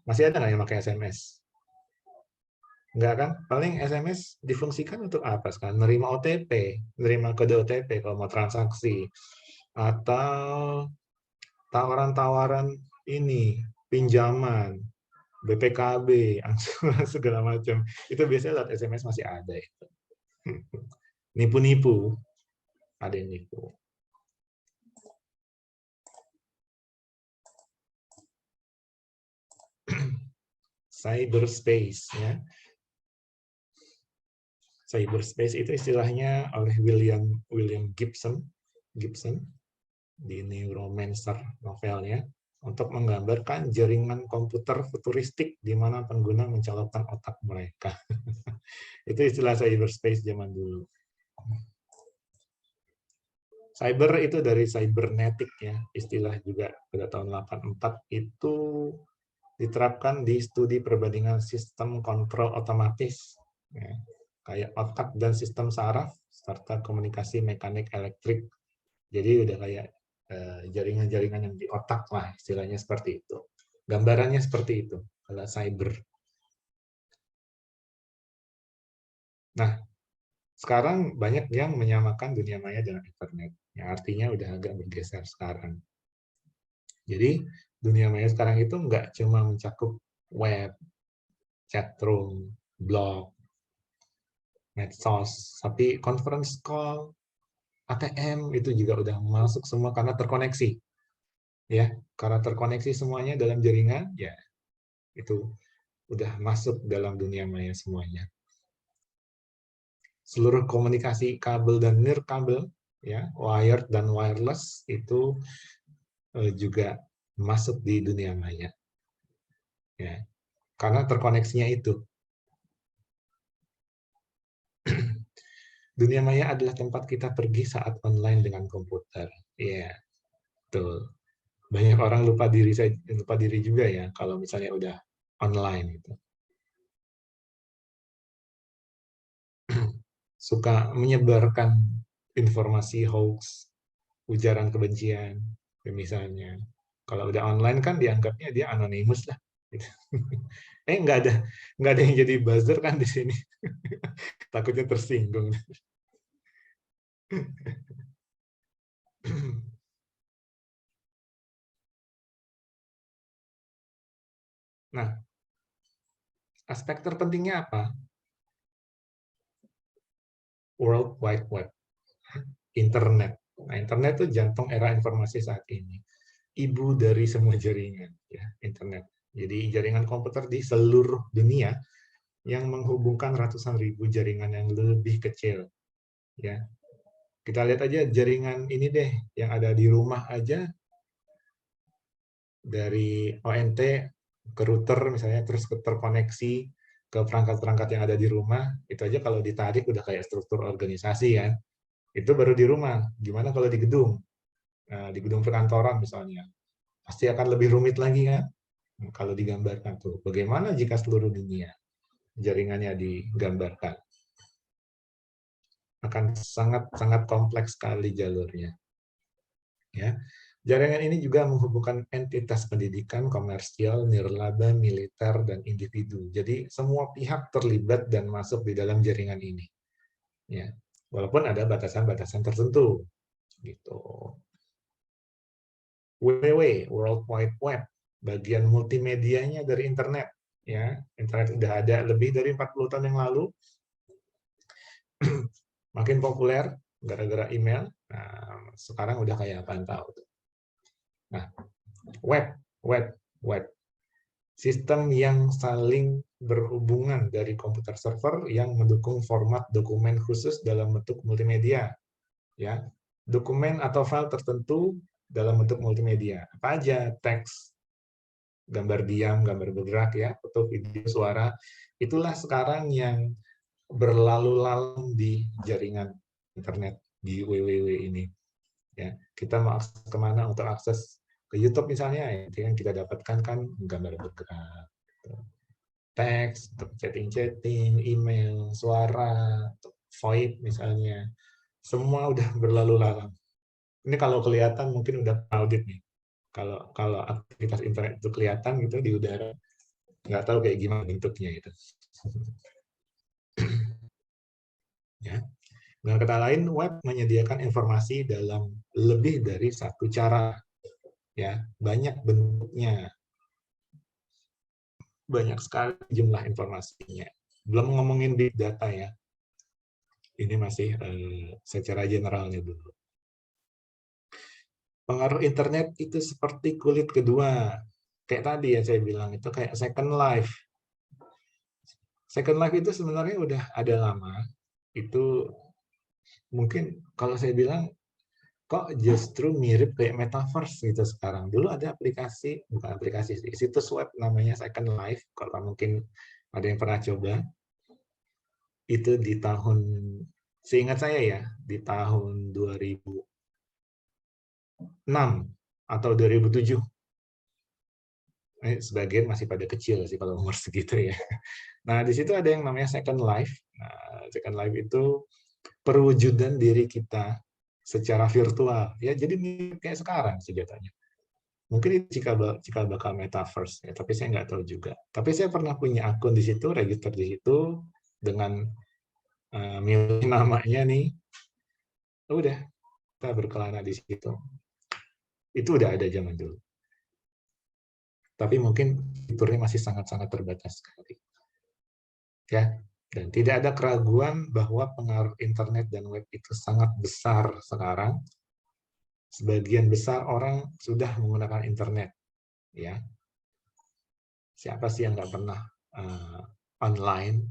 Masih ada nggak yang pakai SMS? Enggak kan? Paling SMS difungsikan untuk apa sekarang? Nerima OTP, nerima kode OTP kalau mau transaksi. Atau tawaran-tawaran ini, pinjaman, BPKB, angsuran segala macam. Itu biasanya lewat SMS masih ada itu. Nipu-nipu. Ada yang nipu. Cyberspace ya. Cyberspace itu istilahnya oleh William Gibson di Neuromancer novelnya untuk menggambarkan jaringan komputer futuristik di mana pengguna mencolokkan otak mereka. Itu istilah cyberspace zaman dulu. Cyber itu dari cybernetic ya, istilah juga pada tahun 84 itu diterapkan di studi perbandingan sistem kontrol otomatis. Ya. Kayak otak dan sistem saraf, serta komunikasi mekanik elektrik. Jadi udah kayak jaringan-jaringan yang di otak lah, istilahnya seperti itu. Gambarannya seperti itu, kalau cyber. Nah, sekarang banyak yang menyamakan dunia maya dengan internet. Yang artinya udah agak bergeser sekarang. Jadi, dunia maya sekarang itu nggak cuma mencakup web, chatroom, blog, medsos, tapi conference call, ATM itu juga udah masuk semua karena terkoneksi. Ya, karena terkoneksi semuanya dalam jaringan, ya itu udah masuk dalam dunia maya semuanya. Seluruh komunikasi kabel dan nirkabel, ya, wired dan wireless itu juga masuk di dunia maya. Ya. karena terkoneksinya itu. Dunia maya adalah tempat kita pergi saat online dengan komputer. Iya, betul. Banyak orang lupa diri juga ya kalau misalnya udah online gitu. Suka menyebarkan informasi hoax, ujaran kebencian, misalnya. Kalau udah online kan dianggapnya dia anonymous lah. Gitu. nggak ada yang jadi buzzer kan di sini. Takutnya tersinggung. Nah, aspek terpentingnya apa? World Wide Web, internet. Nah, internet itu jantung era informasi saat ini. Ibu dari semua jaringan, ya, internet. Jadi jaringan komputer di seluruh dunia yang menghubungkan ratusan ribu jaringan yang lebih kecil. Ya, kita lihat aja jaringan ini deh, yang ada di rumah aja, dari ONT ke router misalnya, terus terkoneksi ke perangkat-perangkat yang ada di rumah, itu aja kalau ditarik udah kayak struktur organisasi kan. Itu baru di rumah. Gimana kalau di gedung? Nah, di gedung perkantoran misalnya. Pasti akan lebih rumit lagi kan? Kalau digambarkan tuh. Bagaimana jika seluruh dunia jaringannya digambarkan? Akan sangat-sangat kompleks sekali jalurnya. Ya. Jaringan ini juga menghubungkan entitas pendidikan, komersial, nirlaba, militer, dan individu. Jadi semua pihak terlibat dan masuk di dalam jaringan ini. Ya. Walaupun ada batasan-batasan tertentu. Gitu. WWW, World Wide Web, bagian multimedianya dari internet. Ya, internet sudah ada lebih dari 40 tahun yang lalu. Makin populer gara-gara email. Nah, sekarang udah kayak apaan tahu. Nah, web. Sistem yang saling berhubungan dari komputer server yang mendukung format dokumen khusus dalam bentuk multimedia. Ya, dokumen atau file tertentu dalam bentuk multimedia. Apa aja? Teks, gambar diam, gambar bergerak, ya, foto, video, suara. Itulah sekarang yang berlalu lalang di jaringan internet, di www ini. Ya, kita mau akses kemana untuk akses ke YouTube misalnya, yang kita dapatkan kan gambar bergerak, teks, untuk chatting-chatting, email, suara, VoIP misalnya, semua udah berlalu lalang. Ini kalau kelihatan mungkin udah audit nih. Kalau aktivitas internet itu kelihatan gitu di udara, nggak tahu kayak gimana bentuknya itu. Ya. Dengan kata lain, web menyediakan informasi dalam lebih dari satu cara. Ya, banyak bentuknya. Banyak sekali jumlah informasinya. Belum ngomongin big data ya. Ini masih secara generalnya dulu. Pengaruh internet itu seperti kulit kedua. Kayak tadi ya saya bilang, itu kayak second life. Second life itu sebenarnya udah ada lama. Itu mungkin kalau saya bilang kok justru mirip kayak metaverse gitu sekarang. Dulu ada aplikasi, bukan aplikasi sih, situs web namanya Second Life, kalau mungkin ada yang pernah coba. Itu di tahun, seingat saya ya, di tahun 2006 atau 2007. Sebagian masih pada kecil sih kalau umur segitu ya. Nah, di situ ada yang namanya Second Life. Nah, Second Life itu perwujudan diri kita secara virtual. Ya, jadi kayak sekarang sejatinya. Mungkin itu cikal bakal metaverse, ya, tapi saya nggak tahu juga. Tapi saya pernah punya akun di situ, register di situ, dengan milih namanya nih. Udah, kita berkelana di situ. Itu udah ada zaman dulu. Tapi mungkin fiturnya masih sangat-sangat terbatas sekali. Ya, dan tidak ada keraguan bahwa pengaruh internet dan web itu sangat besar sekarang. Sebagian besar orang sudah menggunakan internet. Ya, siapa sih yang nggak pernah online?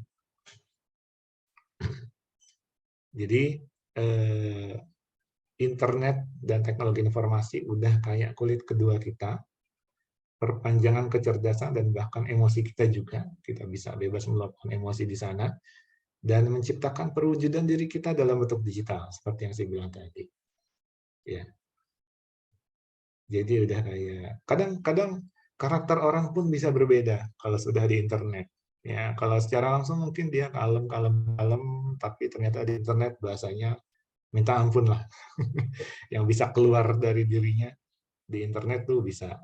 Jadi internet dan teknologi informasi udah kayak kulit kedua kita. perpanjangan kecerdasan dan bahkan emosi kita juga. Kita bisa bebas meluapkan emosi di sana dan menciptakan perwujudan diri kita dalam bentuk digital seperti yang saya bilang tadi. Ya. Jadi udah kayak kadang-kadang karakter orang pun bisa berbeda kalau sudah di internet. Ya, kalau secara langsung mungkin dia kalem, tapi ternyata di internet bahasanya minta ampun lah. Yang bisa keluar dari dirinya di internet tuh bisa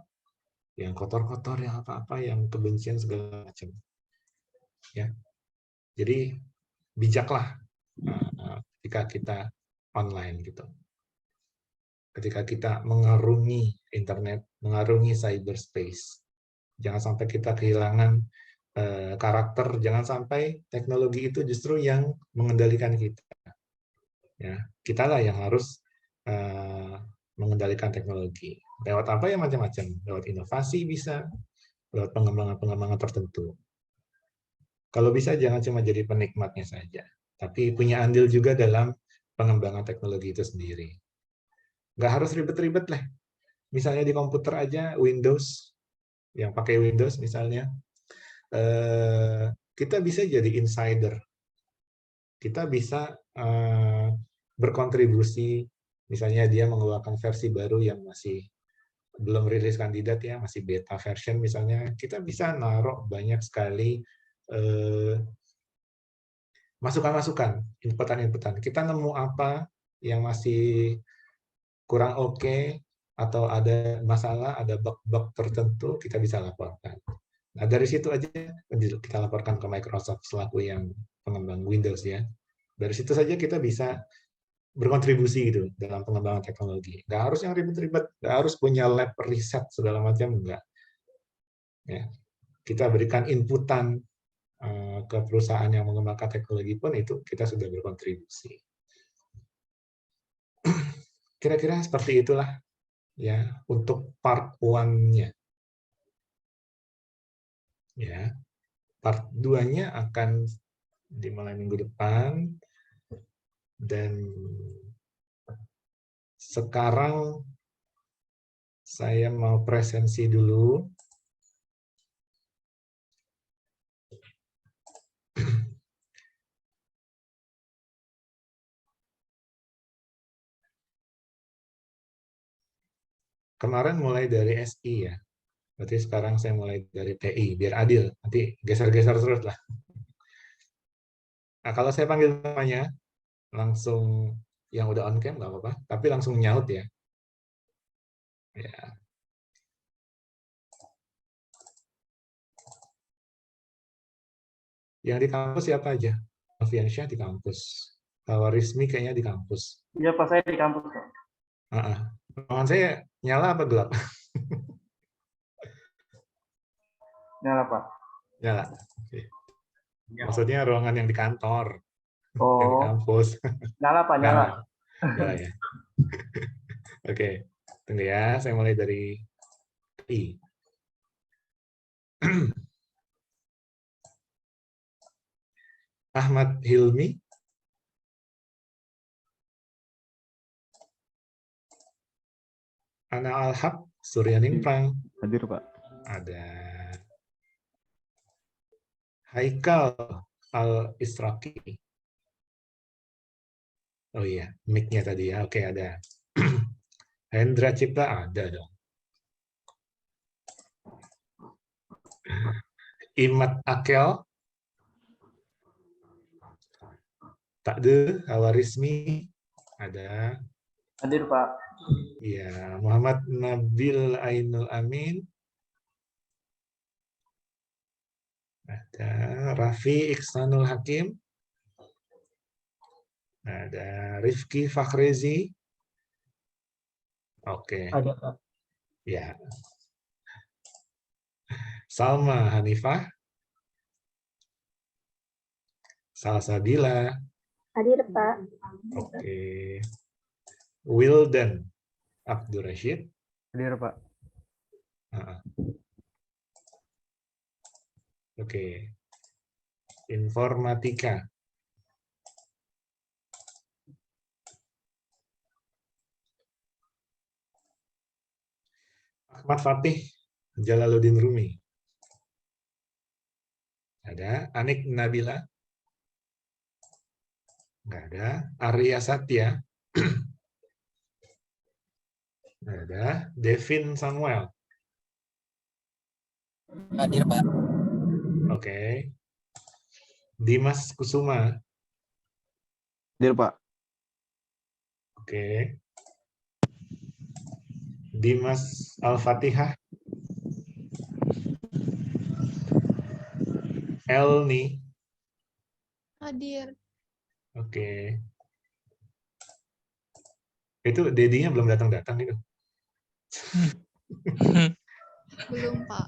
yang kotor-kotor, yang apa-apa, yang kebencian segala macam. Ya, jadi bijaklah ketika kita online gitu. Ketika kita mengarungi internet, mengarungi cyberspace, jangan sampai kita kehilangan karakter, jangan sampai teknologi itu justru yang mengendalikan kita. Ya, kitalah yang harus mengendalikan teknologi. Lewat apa ya macam-macam, lewat inovasi bisa, lewat pengembangan-pengembangan tertentu. Kalau bisa jangan cuma jadi penikmatnya saja, tapi punya andil juga dalam pengembangan teknologi itu sendiri. Nggak harus ribet-ribet lah. Misalnya di komputer aja, Windows, yang pakai Windows misalnya, kita bisa jadi insider. Kita bisa berkontribusi, misalnya dia mengeluarkan versi baru yang masih belum rilis kandidat ya, masih beta version misalnya, kita bisa naruh banyak sekali masukan-masukan, inputan-inputan. Kita nemu apa yang masih kurang oke, atau ada masalah, ada bug-bug tertentu, kita bisa laporkan. Nah, dari situ aja kita laporkan ke Microsoft selaku yang pengembang Windows ya. Dari situ saja kita bisa berkontribusi gitu dalam pengembangan teknologi. Nggak harus yang ribet-ribet, nggak harus punya lab riset segala macam, enggak. Ya. Kita berikan inputan ke perusahaan yang mengembangkan teknologi pun itu kita sudah berkontribusi. Kira-kira seperti itulah ya untuk part 1-nya. Ya. Part 2-nya akan dimulai minggu depan, dan sekarang saya mau presensi dulu. Kemarin mulai dari SI ya, berarti sekarang saya mulai dari TI, biar adil, nanti geser-geser terus lah. Nah, kalau saya panggil namanya, langsung yang udah on cam nggak apa-apa, tapi langsung nyaut ya. Ya. Yang di kampus siapa aja? Alfiansyah di kampus. Tawarismi kayaknya di kampus. Iya, Pak, saya di kampus, Pak. Ruangan saya nyala apa gelap? Nyala, Pak. Nyala. Oke. Maksudnya ruangan yang di kantor, yang di Oh, kampus. nyala, Pak, nyala. Nyala ya. Oke, tunggu ya. Saya mulai dari I. Ahmad Hilmi. Ana Al-Haq, Surya Ningprang. Hadir, Pak. Ada Haikal Al-Israqi. Oh iya, mic-nya tadi ya. Oke, ada. Hendra Cipta ada dong. Imad Akel. Takde Hawarismi. Ada. Hadir, Pak. Iya, Muhammad Nabil Ainul Amin. Ada Raffi Iksanul Hakim. Ada Rifki Fakhrezi. Oke. Ada, Pak. Ya. Salma Hanifah. Salsabila. Hadir, Pak. Oke. Wildan Abdur Rashid. Hadir, Pak. Oke. Informatika. Ahmad Fatih Jalaluddin Rumi. Ada. Anik Nabila. Nggak ada. Arya Satya. Nggak ada. Devin Samuel. Hadir, Pak. Oke. Dimas Kusuma. Hadir, Pak. Oke. Dimas Al-Fatihah. Elni. Hadir. Oke. Itu Dedinya belum datang-datang itu. Belum, Pak.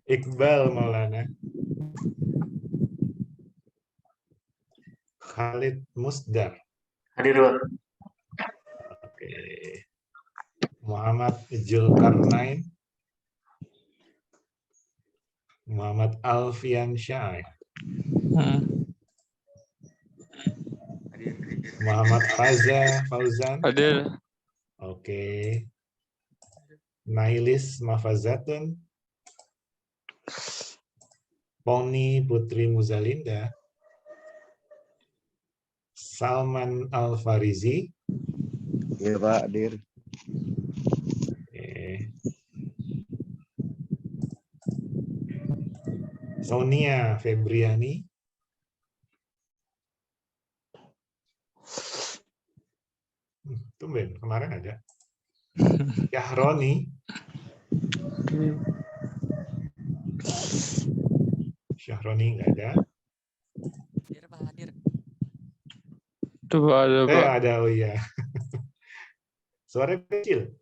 Iqbal Maulana. Khalid Musdar. Hadir, Pak. Oke. Muhammad Zulkarnain. Muhammad Alfian Syah. Muhammad Faza Fauzan. Hadir. Oke. Nailis Mafazatun. Poni Putri Muzalinda. Salman Al-Farizi. Iya, Pak. Hadir. Oke. Sonia Febriani. Tumben, kemarin ada. Syahroni. Syahroni nggak ada. Hadir, Pak. Hadir. Tuh ada, Pak. Ada, oh iya. Suara kecil.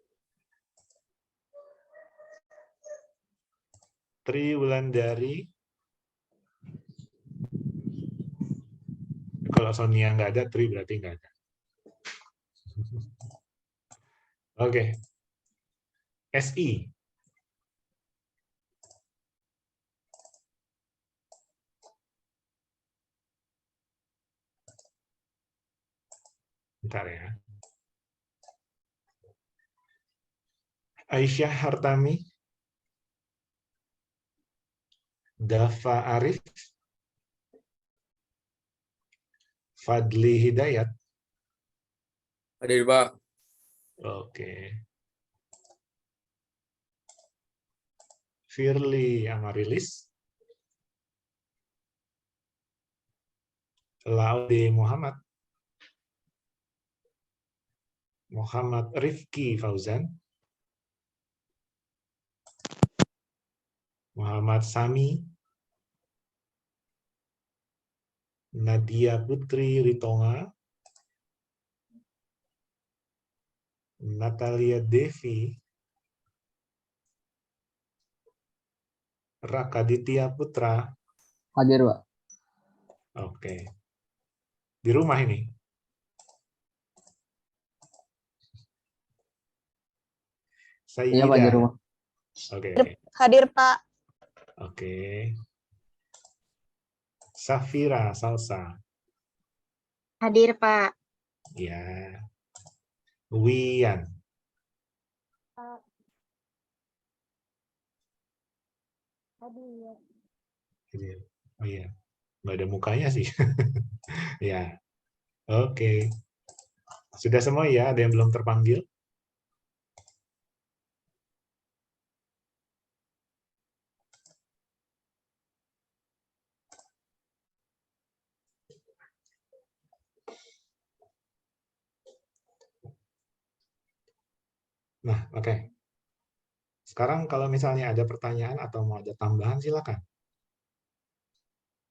Tri Wulandari. Kalau Sonia nggak ada, Tri berarti nggak ada. Oke. SI. Bentar ya. Aisyah Hartami. Dafa Arif. Fadli Hidayat. Hadir, Pak. Oke. Firly Amarilis. Laude Muhammad. Muhammad Rifki Fauzan. Muhammad Sami. Nadia Putri Ritonga. Natalia Devi. Rakaditya Putra. Hadir, Pak. Oke. Di rumah ini. Iya, Pak, di Sayyida. rumah. Oke. Hadir, Pak. Oke. Safira Salsa. Hadir, Pak. Ya. Wian. Hadir. Oh iya. Nggak ada mukanya sih. Ya. Oke. Sudah semua ya? Ada yang belum terpanggil? Nah, oke. Sekarang kalau misalnya ada pertanyaan atau mau ada tambahan, silakan.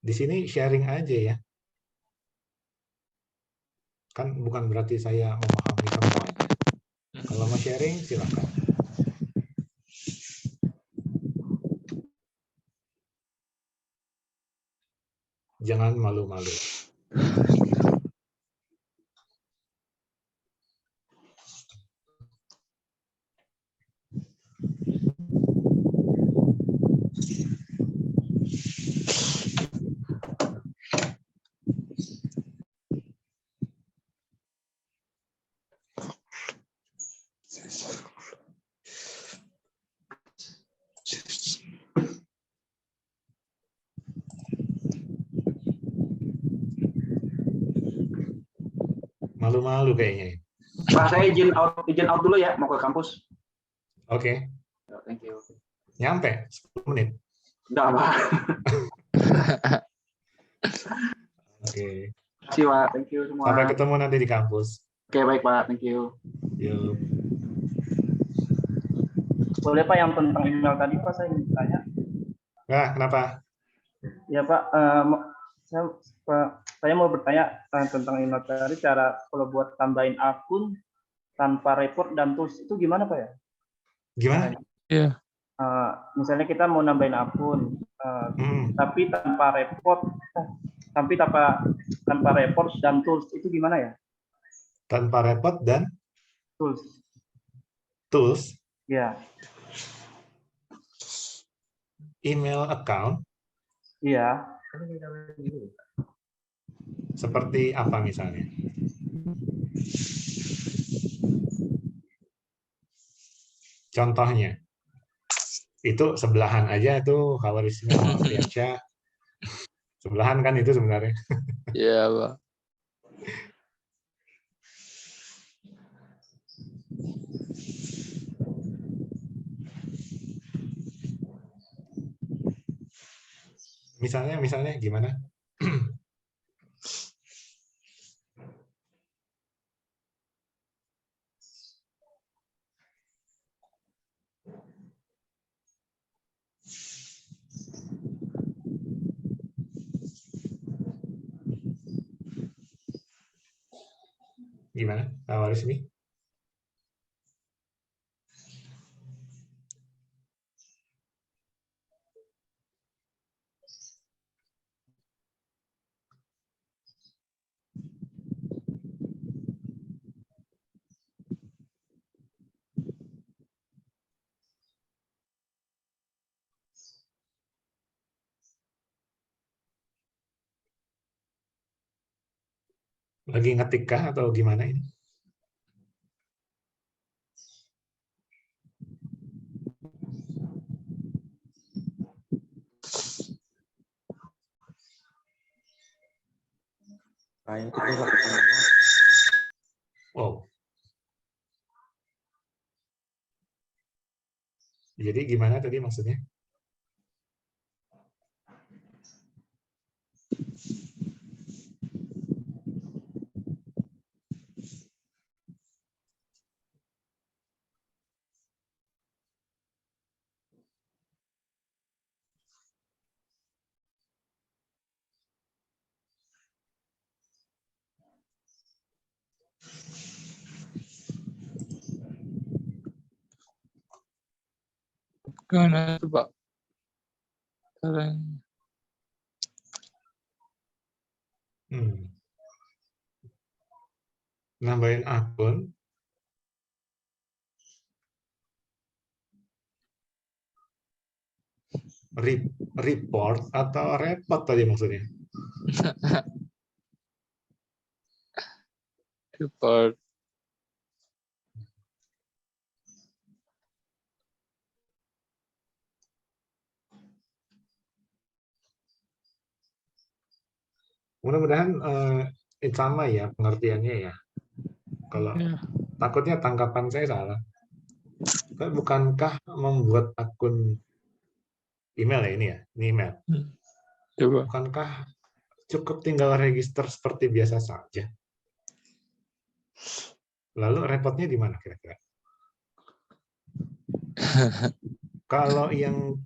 Di sini sharing aja ya. Kan bukan berarti saya memahami semuanya. Kalau mau sharing, silakan. Jangan malu-malu. Malu-malu kayaknya. Pak, saya izin out dulu ya, mau ke kampus. Oke. Thank you. Nyampe 10 menit. Enggak, Pak. Oke. Terima kasih, Pak. Thank you semua. Sampai ketemu nanti di kampus. Oke, baik, Pak. Thank you. Yuk. Boleh Pak yang tentang email tadi Pak saya ingin tanya. Nah, kenapa? Ya Pak, saya mau bertanya tentang email tadi, cara kalau buat tambahin akun tanpa report dan tools itu gimana Pak ya? Gimana? Iya. Misalnya kita mau nambahin akun, tapi tanpa report, tanpa report dan tools itu gimana ya? Tanpa report dan tools. Ya. Email account. Iya. Seperti apa misalnya? Contohnya, itu sebelahan aja itu Khawarizmi sama Priyansya. Sebelahan kan itu sebenarnya. Iya, Pak. Misalnya gimana? Gimana, Khawarizmi? Lagi ngetik kah atau gimana ini? Wow. Jadi gimana tadi maksudnya? Gimana itu, Pak? Caranya. Nambahin akun. Report atau repot tadi maksudnya? Report. Mudah-mudahan sama ya pengertiannya ya. Kalau takutnya tanggapan saya salah. Bukankah membuat akun email ya ini ya? Ini email. Coba. Bukankah cukup tinggal register seperti biasa saja? Lalu repotnya di mana kira-kira? Kalau yang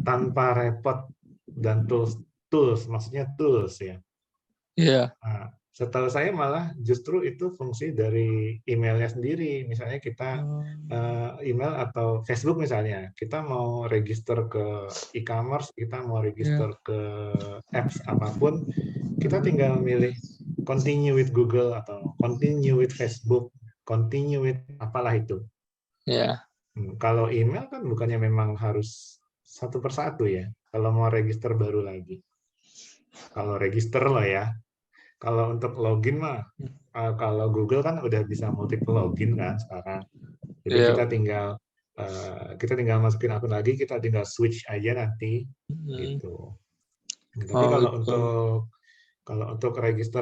tanpa repot dan tools maksudnya tools ya. Iya. Nah, setahu saya malah justru itu fungsi dari emailnya sendiri. Misalnya kita email atau Facebook misalnya, kita mau register ke e-commerce, kita mau register ke apps apapun, kita tinggal milih continue with Google atau continue with Facebook, continue with apalah itu. Iya. Kalau email kan bukannya memang harus satu persatu ya. Kalau mau register baru lagi. Kalau register loh ya. Kalau untuk login mah, kalau Google kan udah bisa multiple login kan sekarang. Jadi kita tinggal masukin akun lagi, kita tinggal switch aja nanti gitu. Tapi kalau untuk Kalau untuk register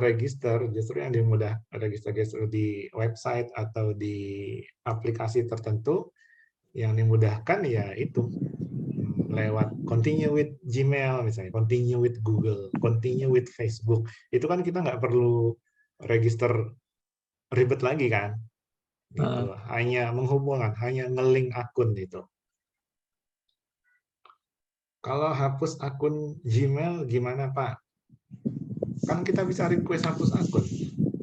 justru yang dimudah register di website atau di aplikasi tertentu yang dimudahkan ya itu lewat continue with Gmail misalnya, continue with Google, continue with Facebook. Itu kan kita nggak perlu register ribet lagi kan, gitu. Hanya menghubungkan, hanya nge-link akun itu. Kalau hapus akun Gmail gimana Pak? Kan kita bisa request hapus akun,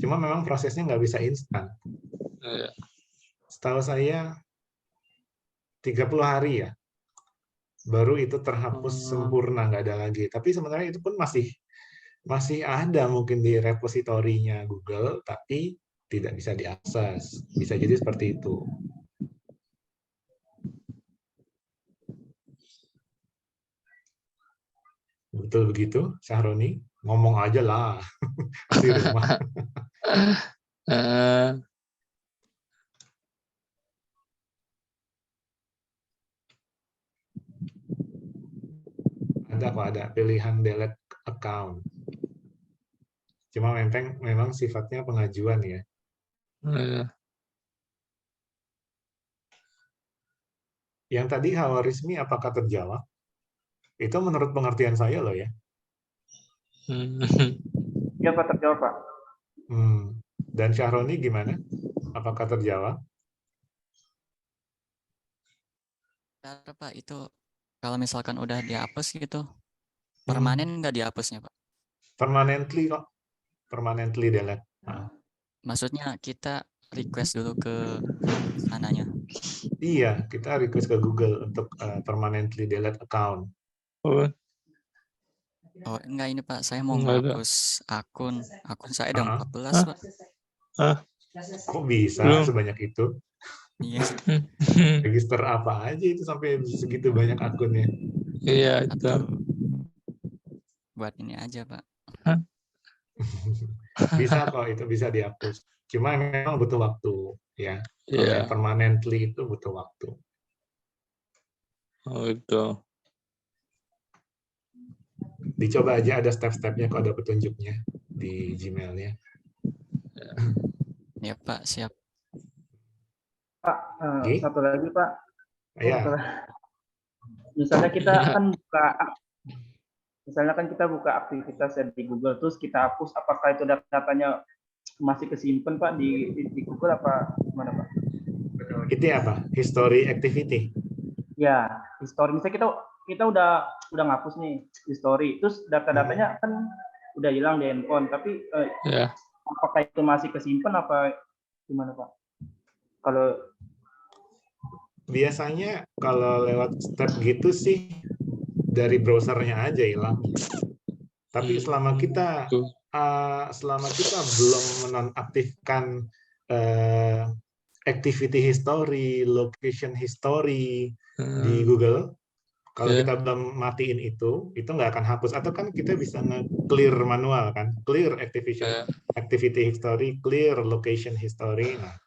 cuma memang prosesnya nggak bisa instan. Setahu saya 30 hari ya, baru itu terhapus sempurna, nggak ada lagi. Tapi sebenarnya itu pun masih ada mungkin di repositorinya Google, tapi tidak bisa diakses. Bisa jadi seperti itu. Betul begitu, Syahroni? Ngomong aja lah di rumah. Ada kok, ada pilihan delete account. Cuma memang sifatnya pengajuan ya. Yang tadi hal resmi apakah terjawab? Itu menurut pengertian saya loh ya. Ya Pak, terjawab Pak. Dan Syahroni gimana? Apakah terjawab? Pak, itu kalau misalkan udah dihapus gitu, permanen nggak dihapusnya Pak? Permanently kok. Permanently delete. Maksudnya kita request dulu ke sananya. Iya, kita request ke Google untuk permanently delete account. Oh enggak ini Pak, saya mau menghapus akun saya ada 14 Pak. Kok bisa sebanyak itu? Iya. Register apa aja itu sampai segitu banyak akunnya? Iya itu. Buat ini aja Pak. Bisa kok, itu bisa dihapus. Cuma memang butuh waktu ya. Kalau yang permanently itu butuh waktu. Oh itu. Dicoba aja, ada step-stepnya kok, ada petunjuknya di Gmail-nya. Ya Pak, siap. Pak, satu lagi Pak. Ya. Misalnya kita kita buka aktivitas di Google, terus kita hapus, apakah itu datanya masih kesimpan Pak di Google apa gimana Pak? Itu apa? History activity. Ya, history. Misalnya kita udah ngapus nih history, terus data-datanya kan udah hilang di handphone, tapi apakah itu masih kesimpan apa gimana Pak? Kalau biasanya kalau lewat step gitu sih dari browsernya aja hilang. Tapi selama kita belum menonaktifkan activity history, location history di Google, kalau kita belum matiin itu nggak akan hapus. Atau kan kita bisa nge-clear manual kan, clear activity history, clear location history. Nah,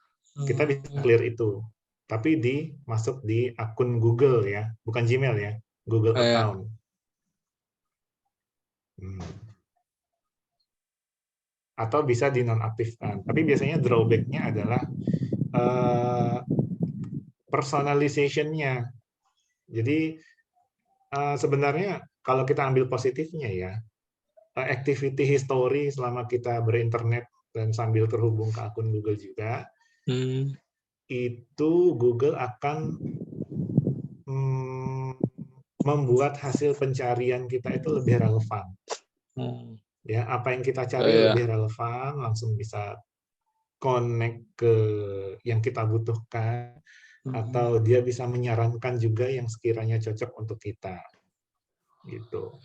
kita bisa clear itu. Tapi masuk di akun Google ya, bukan Gmail ya, Google account. Atau bisa dinonaktifkan. Tapi biasanya drawback-nya adalah personalization-nya. Jadi sebenarnya kalau kita ambil positifnya ya, activity history selama kita berinternet dan sambil terhubung ke akun Google juga, itu Google akan membuat hasil pencarian kita itu lebih relevan. Ya, apa yang kita cari lebih relevan, langsung bisa connect ke yang kita butuhkan, atau dia bisa menyarankan juga yang sekiranya cocok untuk kita. Gitu.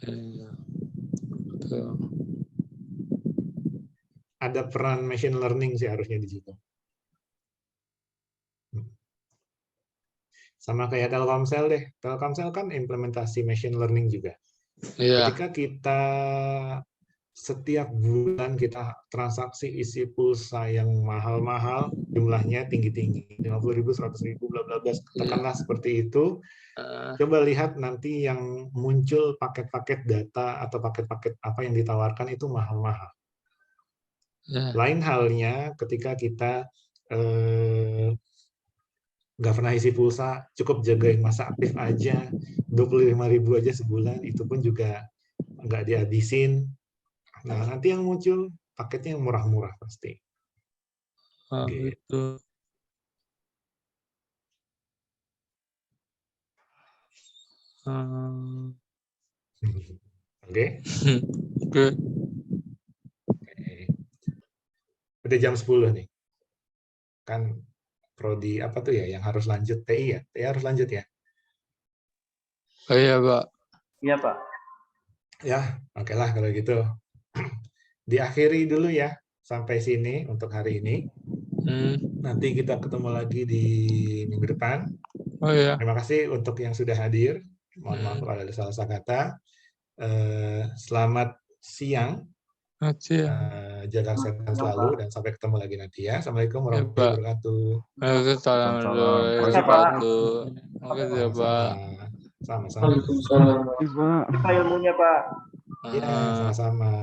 Ada peran machine learning sih harusnya di situ. Sama kayak Telkomsel deh. Telkomsel kan implementasi machine learning juga. Ketika kita setiap bulan kita transaksi isi pulsa yang mahal-mahal, jumlahnya tinggi-tinggi, 50.000, 100.000, bla bla bla, katakanlah seperti itu. Coba lihat nanti yang muncul paket-paket data atau paket-paket apa yang ditawarkan itu mahal-mahal. Lain halnya ketika kita nggak pernah isi pulsa, cukup jagain masa aktif aja, 25.000 aja sebulan, itu pun juga nggak dihabisin. Nah, nanti yang muncul paketnya yang murah-murah pasti. Gitu. Oke? Oke. Udah jam 10 nih. Kan prodi apa tuh ya yang harus lanjut? TI ya? TI harus lanjut ya? Oh iya, Pak. Iya, Pak. Ya, oke lah kalau gitu. Diakhiri dulu ya sampai sini untuk hari ini. Nanti kita ketemu lagi di minggu depan. Oh iya. Terima kasih untuk yang sudah hadir. Mohon maaf kalau ada salah kata. Selamat siang. Jaga kesehatan selalu dan sampai ketemu lagi nanti ya. Assalamualaikum warahmatullahi wabarakatuh. Waalaikumsalam warahmatullahi wabarakatuh. Makasih ya, Pak. Sama-sama. Kita ilmunya, Pak. Iya, sama-sama.